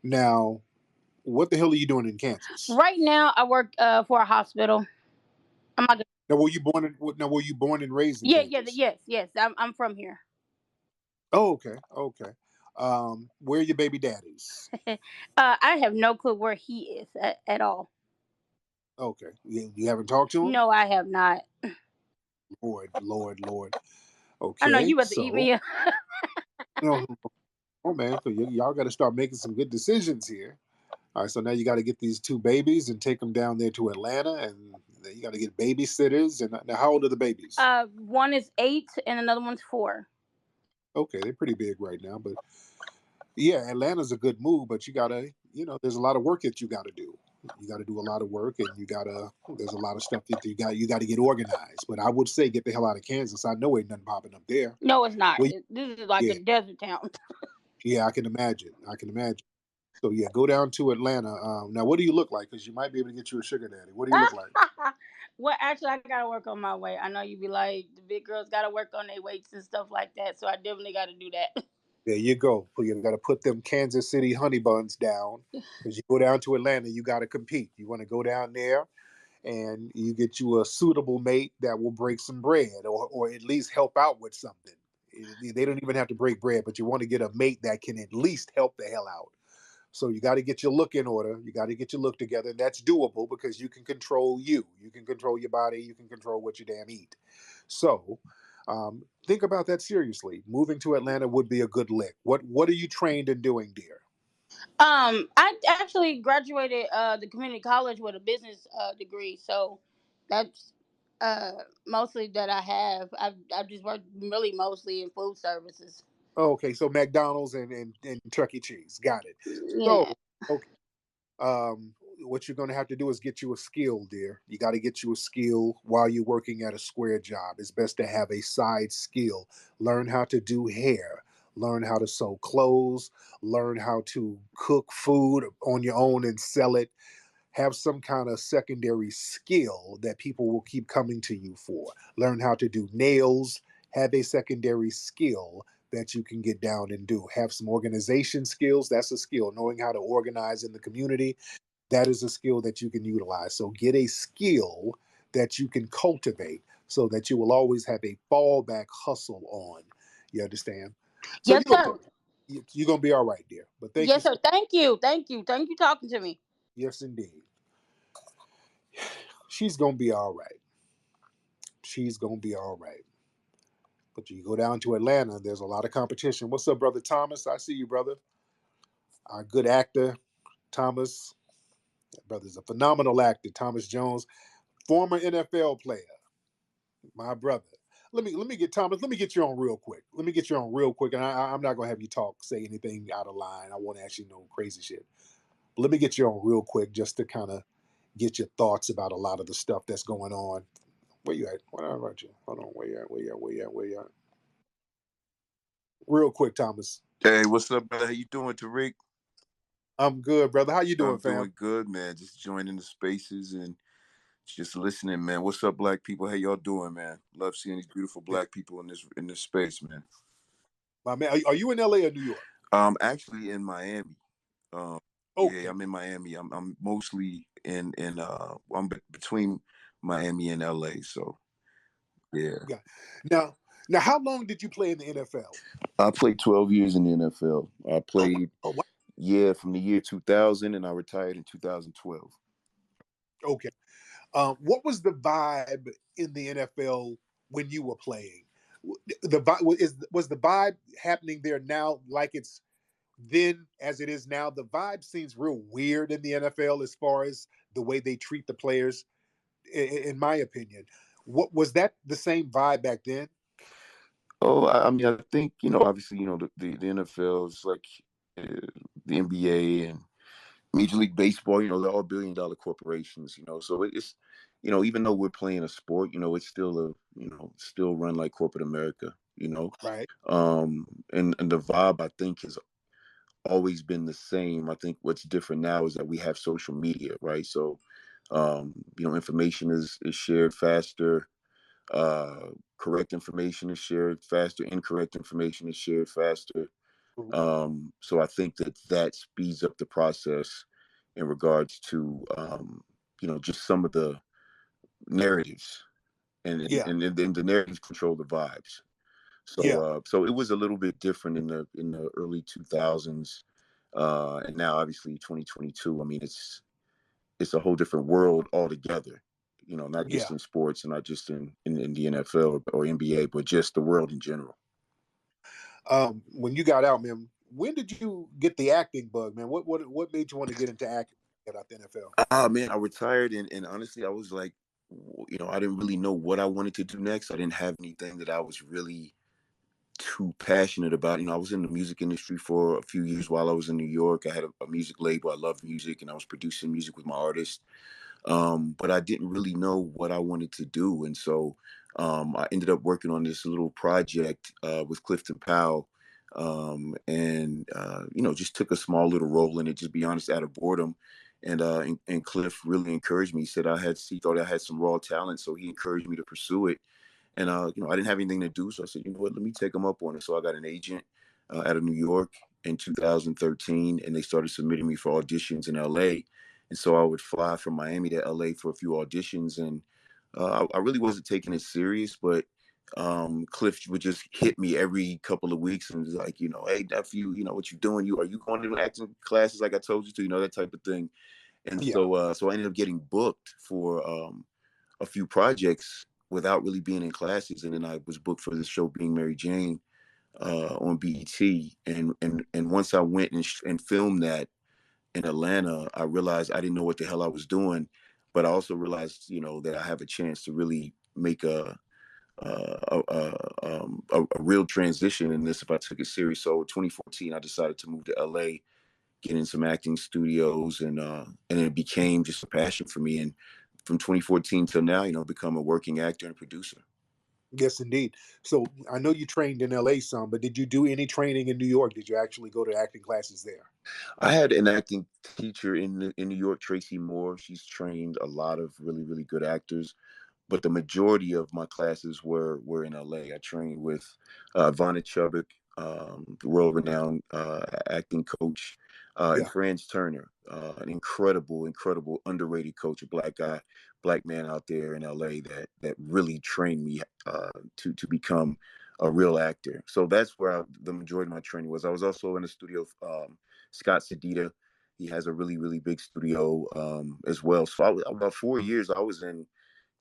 Now, what the hell are you doing in Kansas? Right now, I work for a hospital. I'm not. Now, were you born and raised in Kansas? Yes. I'm from here. Oh, okay. Okay. Where are your baby daddies? I have no clue where he is at all. Okay. You haven't talked to him? No, I have not. Lord. I know you Okay. about to eat me up. Oh man, so y'all got to start making some good decisions here. All right, so now you got to get these 2 babies and take them down there to Atlanta, and then you got to get babysitters. And now, how old are the babies? One is 8 and another one's 4. Okay, they're pretty big right now, but yeah, Atlanta's a good move, but you gotta, there's a lot of work that you got to do. You got to do a lot of work, and there's a lot of stuff that you got to get organized. But I would say get the hell out of Kansas. I know ain't nothing popping up there. No, it's not. Well, This is like yeah, a desert town. yeah, I can imagine. So yeah, go down to Atlanta. Now, what do you look like? Because you might be able to get you a sugar daddy. What do you look like? Well, actually, I gotta work on my weight. I know you be like the big girls gotta work on their weights and stuff like that. So I definitely got to do that. There you go. You got to put them Kansas City honey buns down. Because you go down to Atlanta, you got to compete. You want to go down there and you get you a suitable mate that will break some bread or at least help out with something. They don't even have to break bread, but you want to get a mate that can at least help the hell out. So you got to get your look in order. You got to get your look together. And that's doable because you can control you. You can control your body. You can control what you damn eat. So think about that seriously. Moving to Atlanta would be a good lick. What are you trained in doing, dear? I actually graduated the community college with a business degree, so that's mostly that I have. I've just worked really mostly in food services. Okay, so McDonald's and Chuck E. Cheese. Got it. So, Yeah. okay. What you're going to have to do is get you a skill, dear. You got to get you a skill while you're working at a square job. It's best to have a side skill. Learn how to do hair. Learn how to sew clothes. Learn how to cook food on your own and sell it. Have some kind of secondary skill that people will keep coming to you for. Learn how to do nails. Have a secondary skill that you can get down and do. Have some organization skills. That's a skill. Knowing how to organize in the community, that is a skill that you can utilize. So get a skill that you can cultivate so that you will always have a fallback hustle on. You understand? So Yes, sir. you're gonna be all right, dear. But thank you. Yes, sir. Thank you talking to me. Yes, indeed. She's gonna be all right. She's gonna be all right. But you go down to Atlanta, there's a lot of competition. What's up, brother Thomas? I see you, brother. Our good actor, Thomas. That brother's a phenomenal actor, Thomas Jones, former NFL player. My brother. Let me get Thomas. Let me get you on real quick. And I'm not gonna have you say anything out of line. I won't ask you no crazy shit. But let me get you on real quick just to kind of get your thoughts about a lot of the stuff that's going on. Where you at? What about you? Hold on. Where you at? Where you at? Real quick, Thomas. Hey, what's up, brother? How you doing, Tariq? I'm good, brother. How you doing, I'm fam? doing good, man. Just joining the spaces and just listening, man. What's up, black people? How y'all doing, man? Love seeing these beautiful black people in this space, man. My man, are you in LA or New York? Actually in Miami. Okay. Yeah, I'm in Miami. I'm mostly in I'm between Miami and LA, so yeah. Now, how long did you play in the NFL? I played 12 years in the NFL. I played wow. from the year 2000, and I retired in 2012. Okay. What was the vibe in the NFL when you were playing? Was the vibe happening there now like it's then as it is now? The vibe seems real weird in the NFL as far as the way they treat the players. In my opinion, what was that the same vibe back then? Oh, I mean, I think, obviously, the NFL is like the NBA and Major League Baseball, they're all billion-dollar corporations, so it's, even though we're playing a sport, it's still still run like corporate America, Right. And the vibe, I think, has always been the same. I think what's different now is that we have social media, right? So, information is shared faster. Correct information is shared faster. Incorrect information is shared faster. So I think that speeds up the process in regards to just some of the narratives, and Yeah. the narratives control the vibes. Yeah. So it was a little bit different in the early 2000s, and now obviously 2022. I mean, it's a whole different world altogether. Not just Yeah. in sports and not just in the NFL or NBA, but just the world in general. When you got out, man, when did you get the acting bug, man? What made you want to get into acting? Get out the NFL. Ah, man, I retired, and honestly, I was like, I didn't really know what I wanted to do next. I didn't have anything that I was really too passionate about. I was in the music industry for a few years while I was in New York. I had a music label. I loved music, and I was producing music with my artists. But I didn't really know what I wanted to do. And so I ended up working on this little project with Clifton Powell, and just took a small little role in it, just be honest, out of boredom. And Cliff really encouraged me. He said he thought I had some raw talent, so he encouraged me to pursue it. And I didn't have anything to do, so I said, you know what, let me take him up on it. So I got an agent out of New York in 2013, and they started submitting me for auditions in LA. And so I would fly from Miami to LA for a few auditions, and I really wasn't taking it serious, but Cliff would just hit me every couple of weeks and was like, hey nephew, what you doing? Are you going to acting classes like I told you to, that type of thing. And Yeah. so I ended up getting booked for a few projects without really being in classes, and then I was booked for this show, Being Mary Jane, on BET. And once I went and filmed that in Atlanta, I realized I didn't know what the hell I was doing, but I also realized, that I have a chance to really make a real transition in this if I took it serious. So 2014, I decided to move to LA, get in some acting studios, and it became just a passion for me. And from 2014 till now, become a working actor and producer. Yes, indeed. So I know you trained in LA some, but did you do any training in New York? Did you actually go to acting classes there? I had an acting teacher in New York, Tracy Moore. She's trained a lot of really, really good actors, but the majority of my classes were in LA. I trained with Vonna Chubbuck, the world-renowned acting coach, and Yeah. Franz Turner, an incredible, incredible, underrated coach, a black man out there in LA that really trained me to become a real actor. So that's where the majority of my training was. I was also in the studio. Scott Sedita, he has a really, really big studio as well. So about 4 years, I was in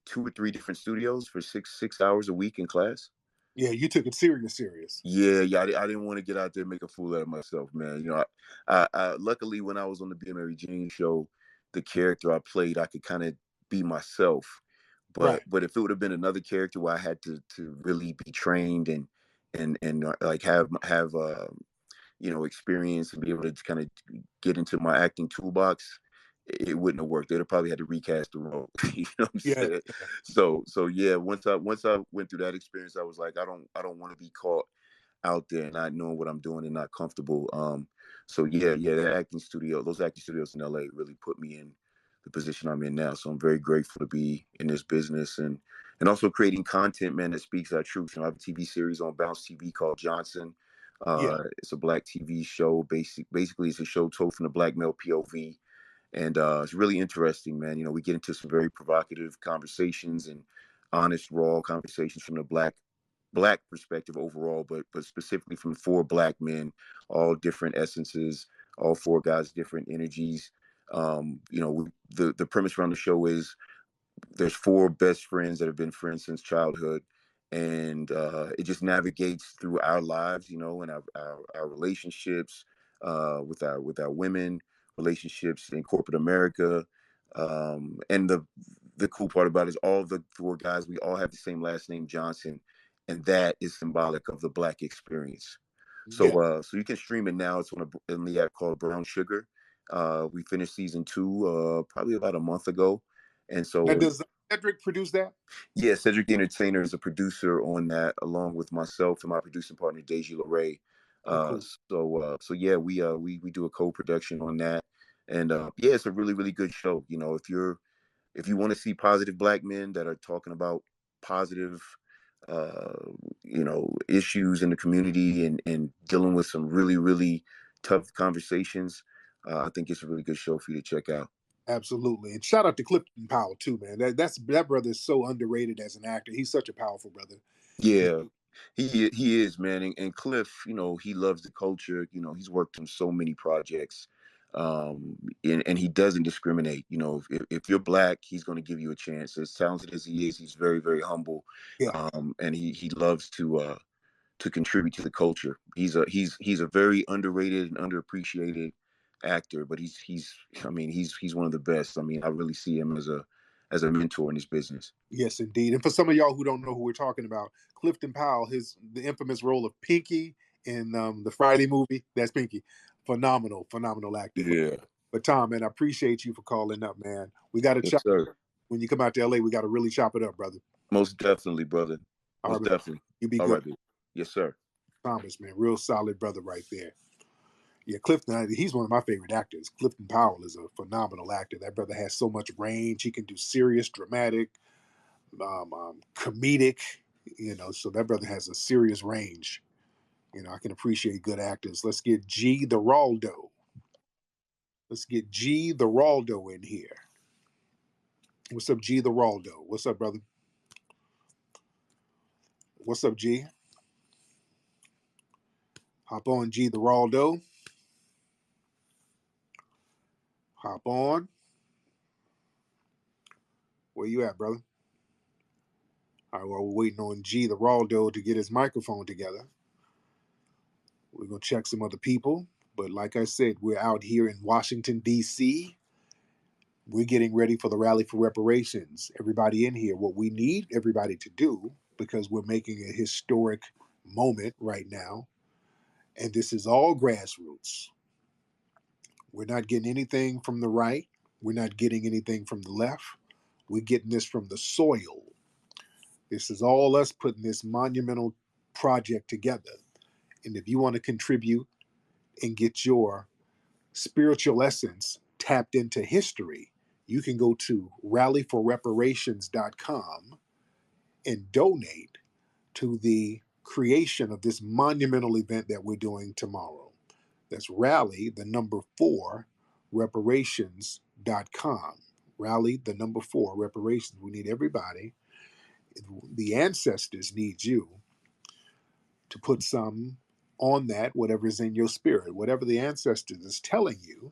2 or 3 different studios for six hours a week in class. Yeah, you took it serious. Yeah. I didn't want to get out there and make a fool out of myself, man. I luckily when I was on the Being Mary Jane show, the character I played, I could kind of be myself. Right. But if it would have been another character where I had to really be trained and like have experience and be able to kind of get into my acting toolbox, it wouldn't have worked. They'd have probably had to recast the role. You know what I'm Yeah. saying? So yeah, once I went through that experience, I was like, I don't want to be caught out there not knowing what I'm doing and not comfortable. So yeah, those acting studios in LA really put me in the position I'm in now. So I'm very grateful to be in this business and also creating content, man, that speaks our truth. I have a TV series on Bounce TV called Johnson. Yeah. It's a black TV show. Basically, it's a show told from the black male POV, and it's really interesting, man. We get into some very provocative conversations and honest, raw conversations from the black perspective overall, but specifically from 4 black men, all different essences, all 4 guys, different energies. The premise around the show is there's 4 best friends that have been friends since childhood, and it just navigates through our lives, and our relationships with our women, relationships in corporate America, And the cool part about it is all the 4 guys, we all have the same last name, Johnson, and that is symbolic of the Black experience. So so you can stream it now. It's on the app called Brown Sugar. We finished season 2 probably about a month ago, and so now, does Cedric produce that? Yeah, Cedric the Entertainer is a producer on that, along with myself and my producing partner Deji LeRae. Cool. So yeah, we do a co-production on that, and yeah, it's a really good show. You know, if you want to see positive Black men that are talking about positive, issues in the community and dealing with some really tough conversations, I think it's a really good show for you to check out. Absolutely. And shout out to Clifton Powell too, man. That brother is so underrated as an actor. He's such a powerful brother. Yeah, he is, man. And Cliff, he loves the culture. He's worked on so many projects, and he doesn't discriminate. If you're Black, he's going to give you a chance. As talented as he is, he's very humble. Yeah. And he loves to contribute to the culture. He's a very underrated and underappreciated actor, but he's one of the best. I mean, I really see him as a mentor in this business. Yes, indeed. And for some of y'all who don't know who we're talking about, Clifton Powell, the infamous role of Pinky in the Friday movie. That's Pinky. Phenomenal actor. Yeah. But Tom, man, I appreciate you for calling up, man. We got to Yes, sir. When you come out to LA, we got to really chop it up, brother. Most definitely, brother. Most definitely. You be all good. Right, yes, sir. Thomas, man, real solid brother right there. Yeah, Clifton, he's one of my favorite actors. Clifton Powell is a phenomenal actor. That brother has so much range. He can do serious, dramatic, comedic, so that brother has a serious range. I can appreciate good actors. Let's get G the Raldo. Let's get G the Raldo in here. What's up, G the Raldo? What's up, brother? What's up, G? Hop on, G the Raldo. Hop on. Where you at, brother? All right, well, we're waiting on G the Raldo to get his microphone together. We're going to check some other people. But like I said, we're out here in Washington, D.C. We're getting ready for the Rally for Reparations. Everybody in here, what we need everybody to do, because we're making a historic moment right now, and this is all grassroots. We're not getting anything from the right. We're not getting anything from the left. We're getting this from the soil. This is all us putting this monumental project together. And if you want to contribute and get your spiritual essence tapped into history, you can go to rallyforreparations.com and donate to the creation of this monumental event that we're doing tomorrow. That's rally, the number 4, reparations.com. Rally, the number 4, reparations. We need everybody. The ancestors need you to put some on that, whatever is in your spirit, whatever the ancestors is telling you.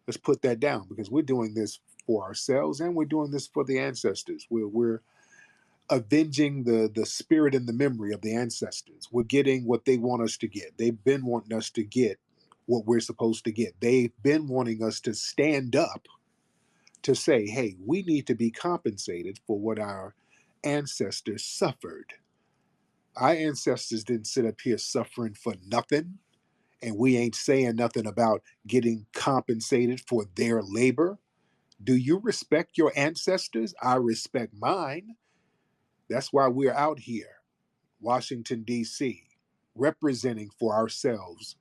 Let's put that down, because we're doing this for ourselves and we're doing this for the ancestors. We're avenging the spirit and the memory of the ancestors. We're getting what they want us to get. They've been wanting us to get what we're supposed to get. They've been wanting us to stand up to say, hey, we need to be compensated for what our ancestors suffered. Our ancestors didn't sit up here suffering for nothing, and we ain't saying nothing about getting compensated for their labor. Do you respect your ancestors? I respect mine. That's why we're out here, Washington, D.C., representing for ourselves,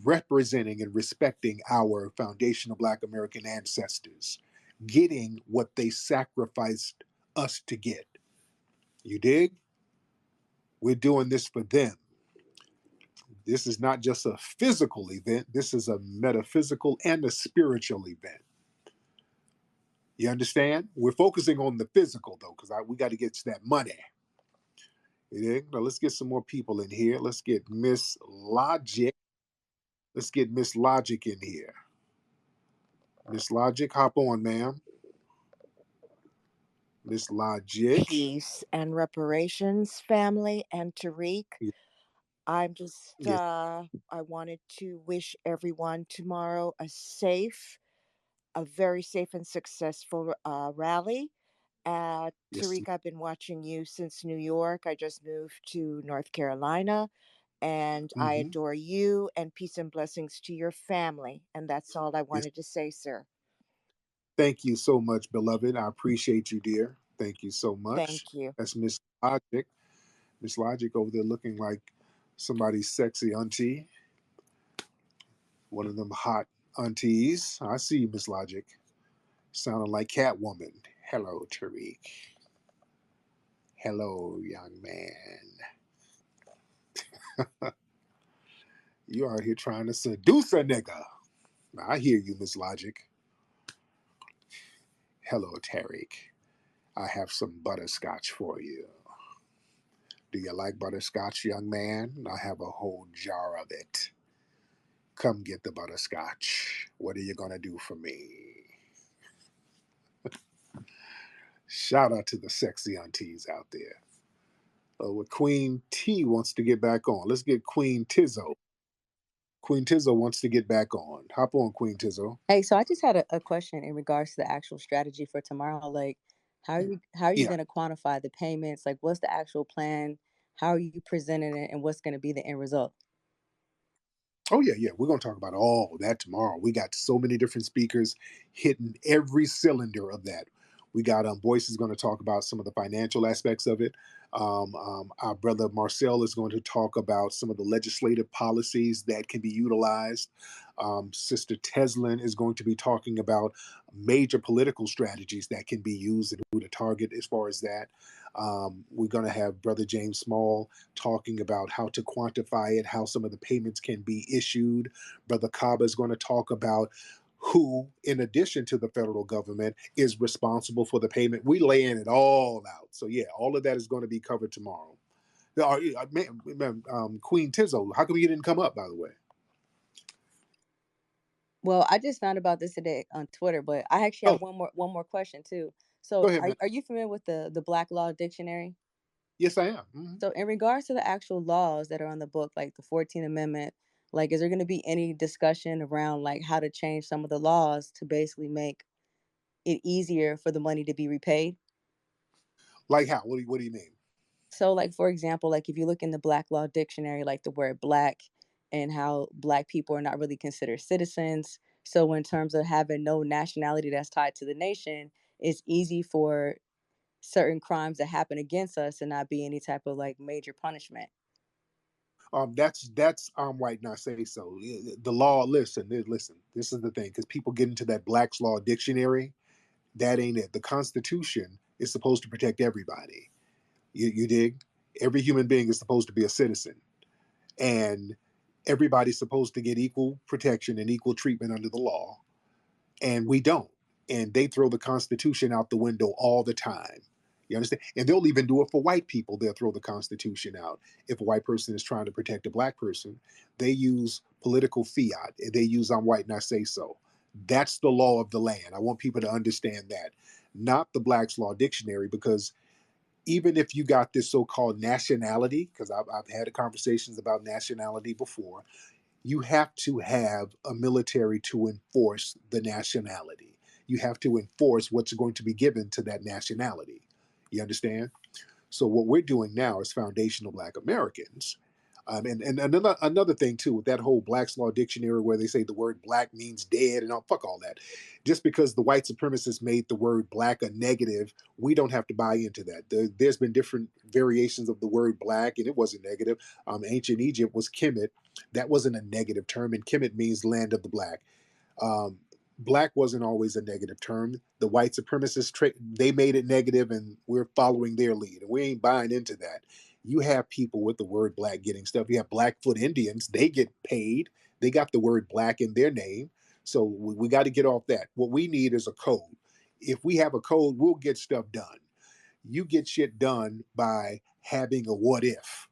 representing and respecting our foundational Black American ancestors, getting what they sacrificed us to get. You dig? We're doing this for them. This is not just a physical event. This is a metaphysical and a spiritual event. You understand? We're focusing on the physical, though, because we got to get to that money. Now, let's get some more people in here. Let's get Miss Logic. Let's get Miss Logic in here. Miss Logic, hop on, ma'am. Miss Logic. Peace and reparations, family, and Tariq. Yeah. I'm just, I wanted to wish everyone tomorrow a safe a very safe and successful rally. Yes. Tariq, I've been watching you since New York. I just moved to North Carolina, and I Mm-hmm. adore you, and peace and blessings to your family. And that's all I Yes. wanted to say, sir. Thank you so much, beloved. I appreciate you, dear. Thank you so much. Thank you. That's Miss Logic. Miss Logic over there looking like somebody's sexy auntie, one of them hot aunties. I see you, Miss Logic. Sounding like Catwoman. Hello, Tariq. Hello, young man. You out here trying to seduce a nigga. I hear you, Miss Logic. Hello, Tariq. I have some butterscotch for you. Do you like butterscotch, young man? I have a whole jar of it. Come get the butterscotch. What are you going to do for me? Shout out to the sexy aunties out there. Well, Queen T wants to get back on. Let's get Queen Tizzo. Queen Tizzo wants to get back on. Hop on, Queen Tizzo. Hey, so I just had a question in regards to the actual strategy for tomorrow. Like, how are you Yeah. going to quantify the payments? Like, what's the actual plan? How are you presenting it, and what's going to be the end result? Oh yeah. We're gonna talk about all that tomorrow. We got so many different speakers hitting every cylinder of that. We got Boyce is going to talk about some of the financial aspects of it. Our brother Marcel is going to talk about some of the legislative policies that can be utilized. Sister Teslin is going to be talking about major political strategies that can be used and who to target as far as that. We're going to have Brother James Small talking about how to quantify it, how some of the payments can be issued. Brother Kaba is going to talk about who, in addition to the federal government, is responsible for the payment. We laying it all out. So yeah, all of that is going to be covered tomorrow. Queen Tizzo, how come you didn't come up, by the way? Well, I just found about this today on Twitter, but I actually Oh, have one more question too. go So, ahead, are man. are you familiar with the Black Law Dictionary? Yes, I am. Mm-hmm. So, in regards to the actual laws that are on the book, like the 14th Amendment, like, is there going to be any discussion around like how to change some of the laws to basically make it easier for the money to be repaid? Like how? What do you mean? So, like, for example, like if you look in the Black Law Dictionary, like the word black and how black people are not really considered citizens. So, in terms of having no nationality that's tied to the nation, it's easy for certain crimes that happen against us and not be any type of like major punishment. That's white not say so. The law, listen. This is the thing, because people get into that Black's Law Dictionary. That ain't it. The Constitution is supposed to protect everybody. You dig? Every human being is supposed to be a citizen, and everybody's supposed to get equal protection and equal treatment under the law, and we don't. And they throw the Constitution out the window all the time. You understand? And they'll even do it for white people. They'll throw the Constitution out. If a white person is trying to protect a black person, they use political fiat. They use "I'm white and I say so." That's the law of the land. I want people to understand that, not the Black's Law Dictionary, because even if you got this so-called nationality, because I've had conversations about nationality before, you have to have a military to enforce the nationality. You have to enforce what's going to be given to that nationality. You understand? So what we're doing now as foundational Black Americans, and another thing too, with that whole Black's Law Dictionary where they say the word black means dead and all, fuck all that. Just because the white supremacists made the word black a negative, we don't have to buy into that. There's been different variations of the word black, and it wasn't negative. Ancient Egypt was Kemet. That wasn't a negative term, and Kemet means land of the black. Um, Black wasn't always a negative term. The white supremacists, they made it negative, and we're following their lead. And we ain't buying into that. You have people with the word black getting stuff. You have Blackfoot Indians. They get paid. They got the word black in their name. So we got to get off that. What we need is a code. If we have a code, we'll get stuff done. You get shit done by having a what if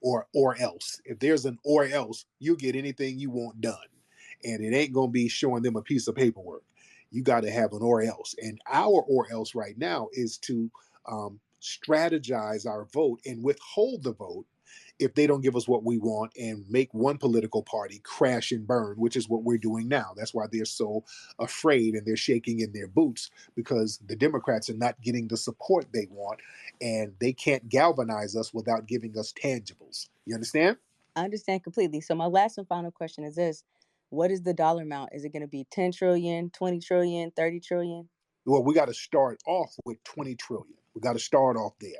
or else. If there's an or else, you get anything you want done. And it ain't gonna be showing them a piece of paperwork. You got to have an or else. And our or else right now is to strategize our vote and withhold the vote if they don't give us what we want and make one political party crash and burn, which is what we're doing now. That's why they're so afraid and they're shaking in their boots, because the Democrats are not getting the support they want, and they can't galvanize us without giving us tangibles. You understand? I understand completely. So my last and final question is this. What is the dollar amount? Is it going to be 10 trillion, 20 trillion, 30 trillion? Well, we got to start off with 20 trillion. We got to start off there.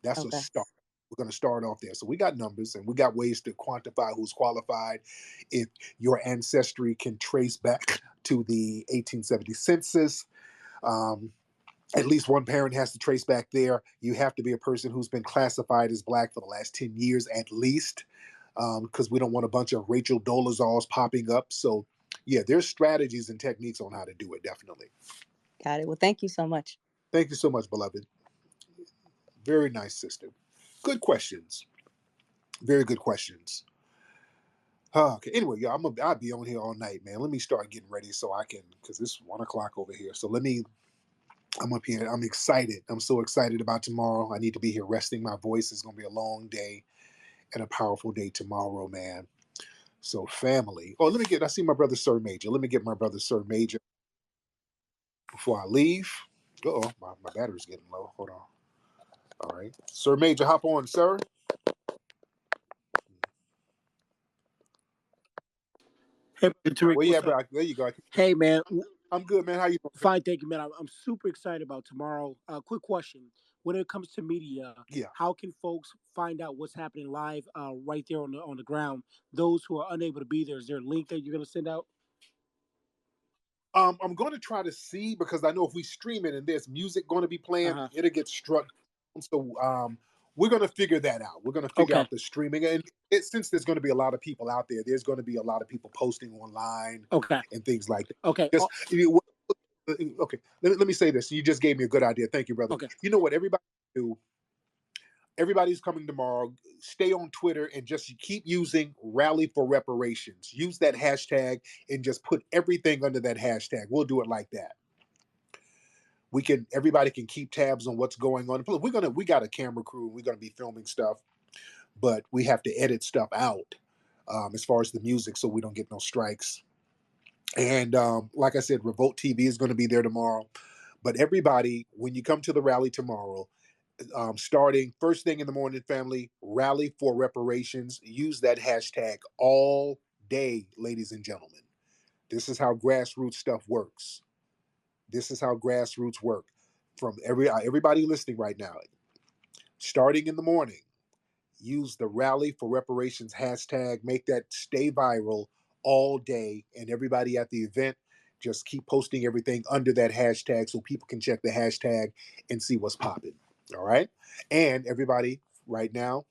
That's a Okay. start. We're going to start off there. So we got numbers and we got ways to quantify who's qualified. If your ancestry can trace back to the 1870 census, at least one parent has to trace back there. You have to be a person who's been classified as black for the last 10 years at least, because we don't want a bunch of Rachel Dolezals popping up. So, yeah, there's strategies and techniques on how to do it, definitely. Got it. Well, thank you so much. Thank you so much, beloved. Very nice, sister. Good questions. Very good questions. Okay. Anyway, yeah, I'll be on here all night, man. Let me start getting ready so I can, because it's 1:00 over here. So I'm up here. I'm excited. I'm so excited about tomorrow. I need to be here resting. My voice is going to be a long day and a powerful day tomorrow, man. So family. Oh, I see my brother Sir Major. Let me get my brother Sir Major before I leave. Uh-oh, my battery's getting low. Hold on. All right. Sir Major, hop on, sir. Hey, Tariq, Well, yeah, what's up? bro. There you go. Hey, man. I'm good, man. How you doing? Fine, thank you, man. I'm super excited about tomorrow. Quick question: when it comes to media, Yeah. how can folks find out what's happening live, right there on the ground? Those who are unable to be there, is there a link that you're going to send out? I'm going to try to see, because I know if we stream it and there's music going to be playing, it'll get struck. So we're going to figure that out. We're going to figure Okay. out the streaming, and since there's going to be a lot of people out there, there's going to be a lot of people posting online, Okay. and things like that. Okay. Okay. Let me say this. You just gave me a good idea. Thank you, brother. Okay. You know what everybody do? Everybody's coming tomorrow. Stay on Twitter and just keep using Rally for Reparations. Use that hashtag and just put everything under that hashtag. We'll do it like that. Everybody can keep tabs on what's going on. We got a camera crew. We're gonna be filming stuff, but we have to edit stuff out, as far as the music, so we don't get no strikes. And like I said, Revolt TV is going to be there tomorrow. But everybody, when you come to the rally tomorrow, starting first thing in the morning, family, Rally for Reparations. Use that hashtag all day, ladies and gentlemen. This is how grassroots stuff works. This is how grassroots work. From everybody listening right now, starting in the morning, use the Rally for Reparations hashtag. Make that stay viral all day, and everybody at the event, just keep posting everything under that hashtag so people can check the hashtag and see what's popping. All right. And everybody, right now,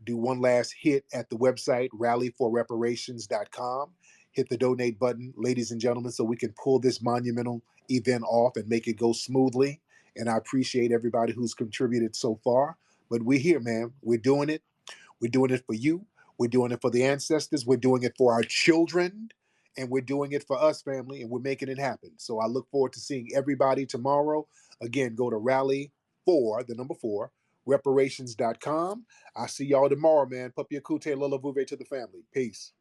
do one last hit at the website, rallyforreparations.com. Hit the donate button, ladies and gentlemen, so we can pull this monumental event off and make it go smoothly. And I appreciate everybody who's contributed so far. But we're here, man. We're doing it. We're doing it for you. We're doing it for the ancestors. We're doing it for our children. And we're doing it for us, family. And we're making it happen. So I look forward to seeing everybody tomorrow. Again, go to rally4, reparations.com. I'll see y'all tomorrow, man. Papia Kute Lola Vuve to the family. Peace.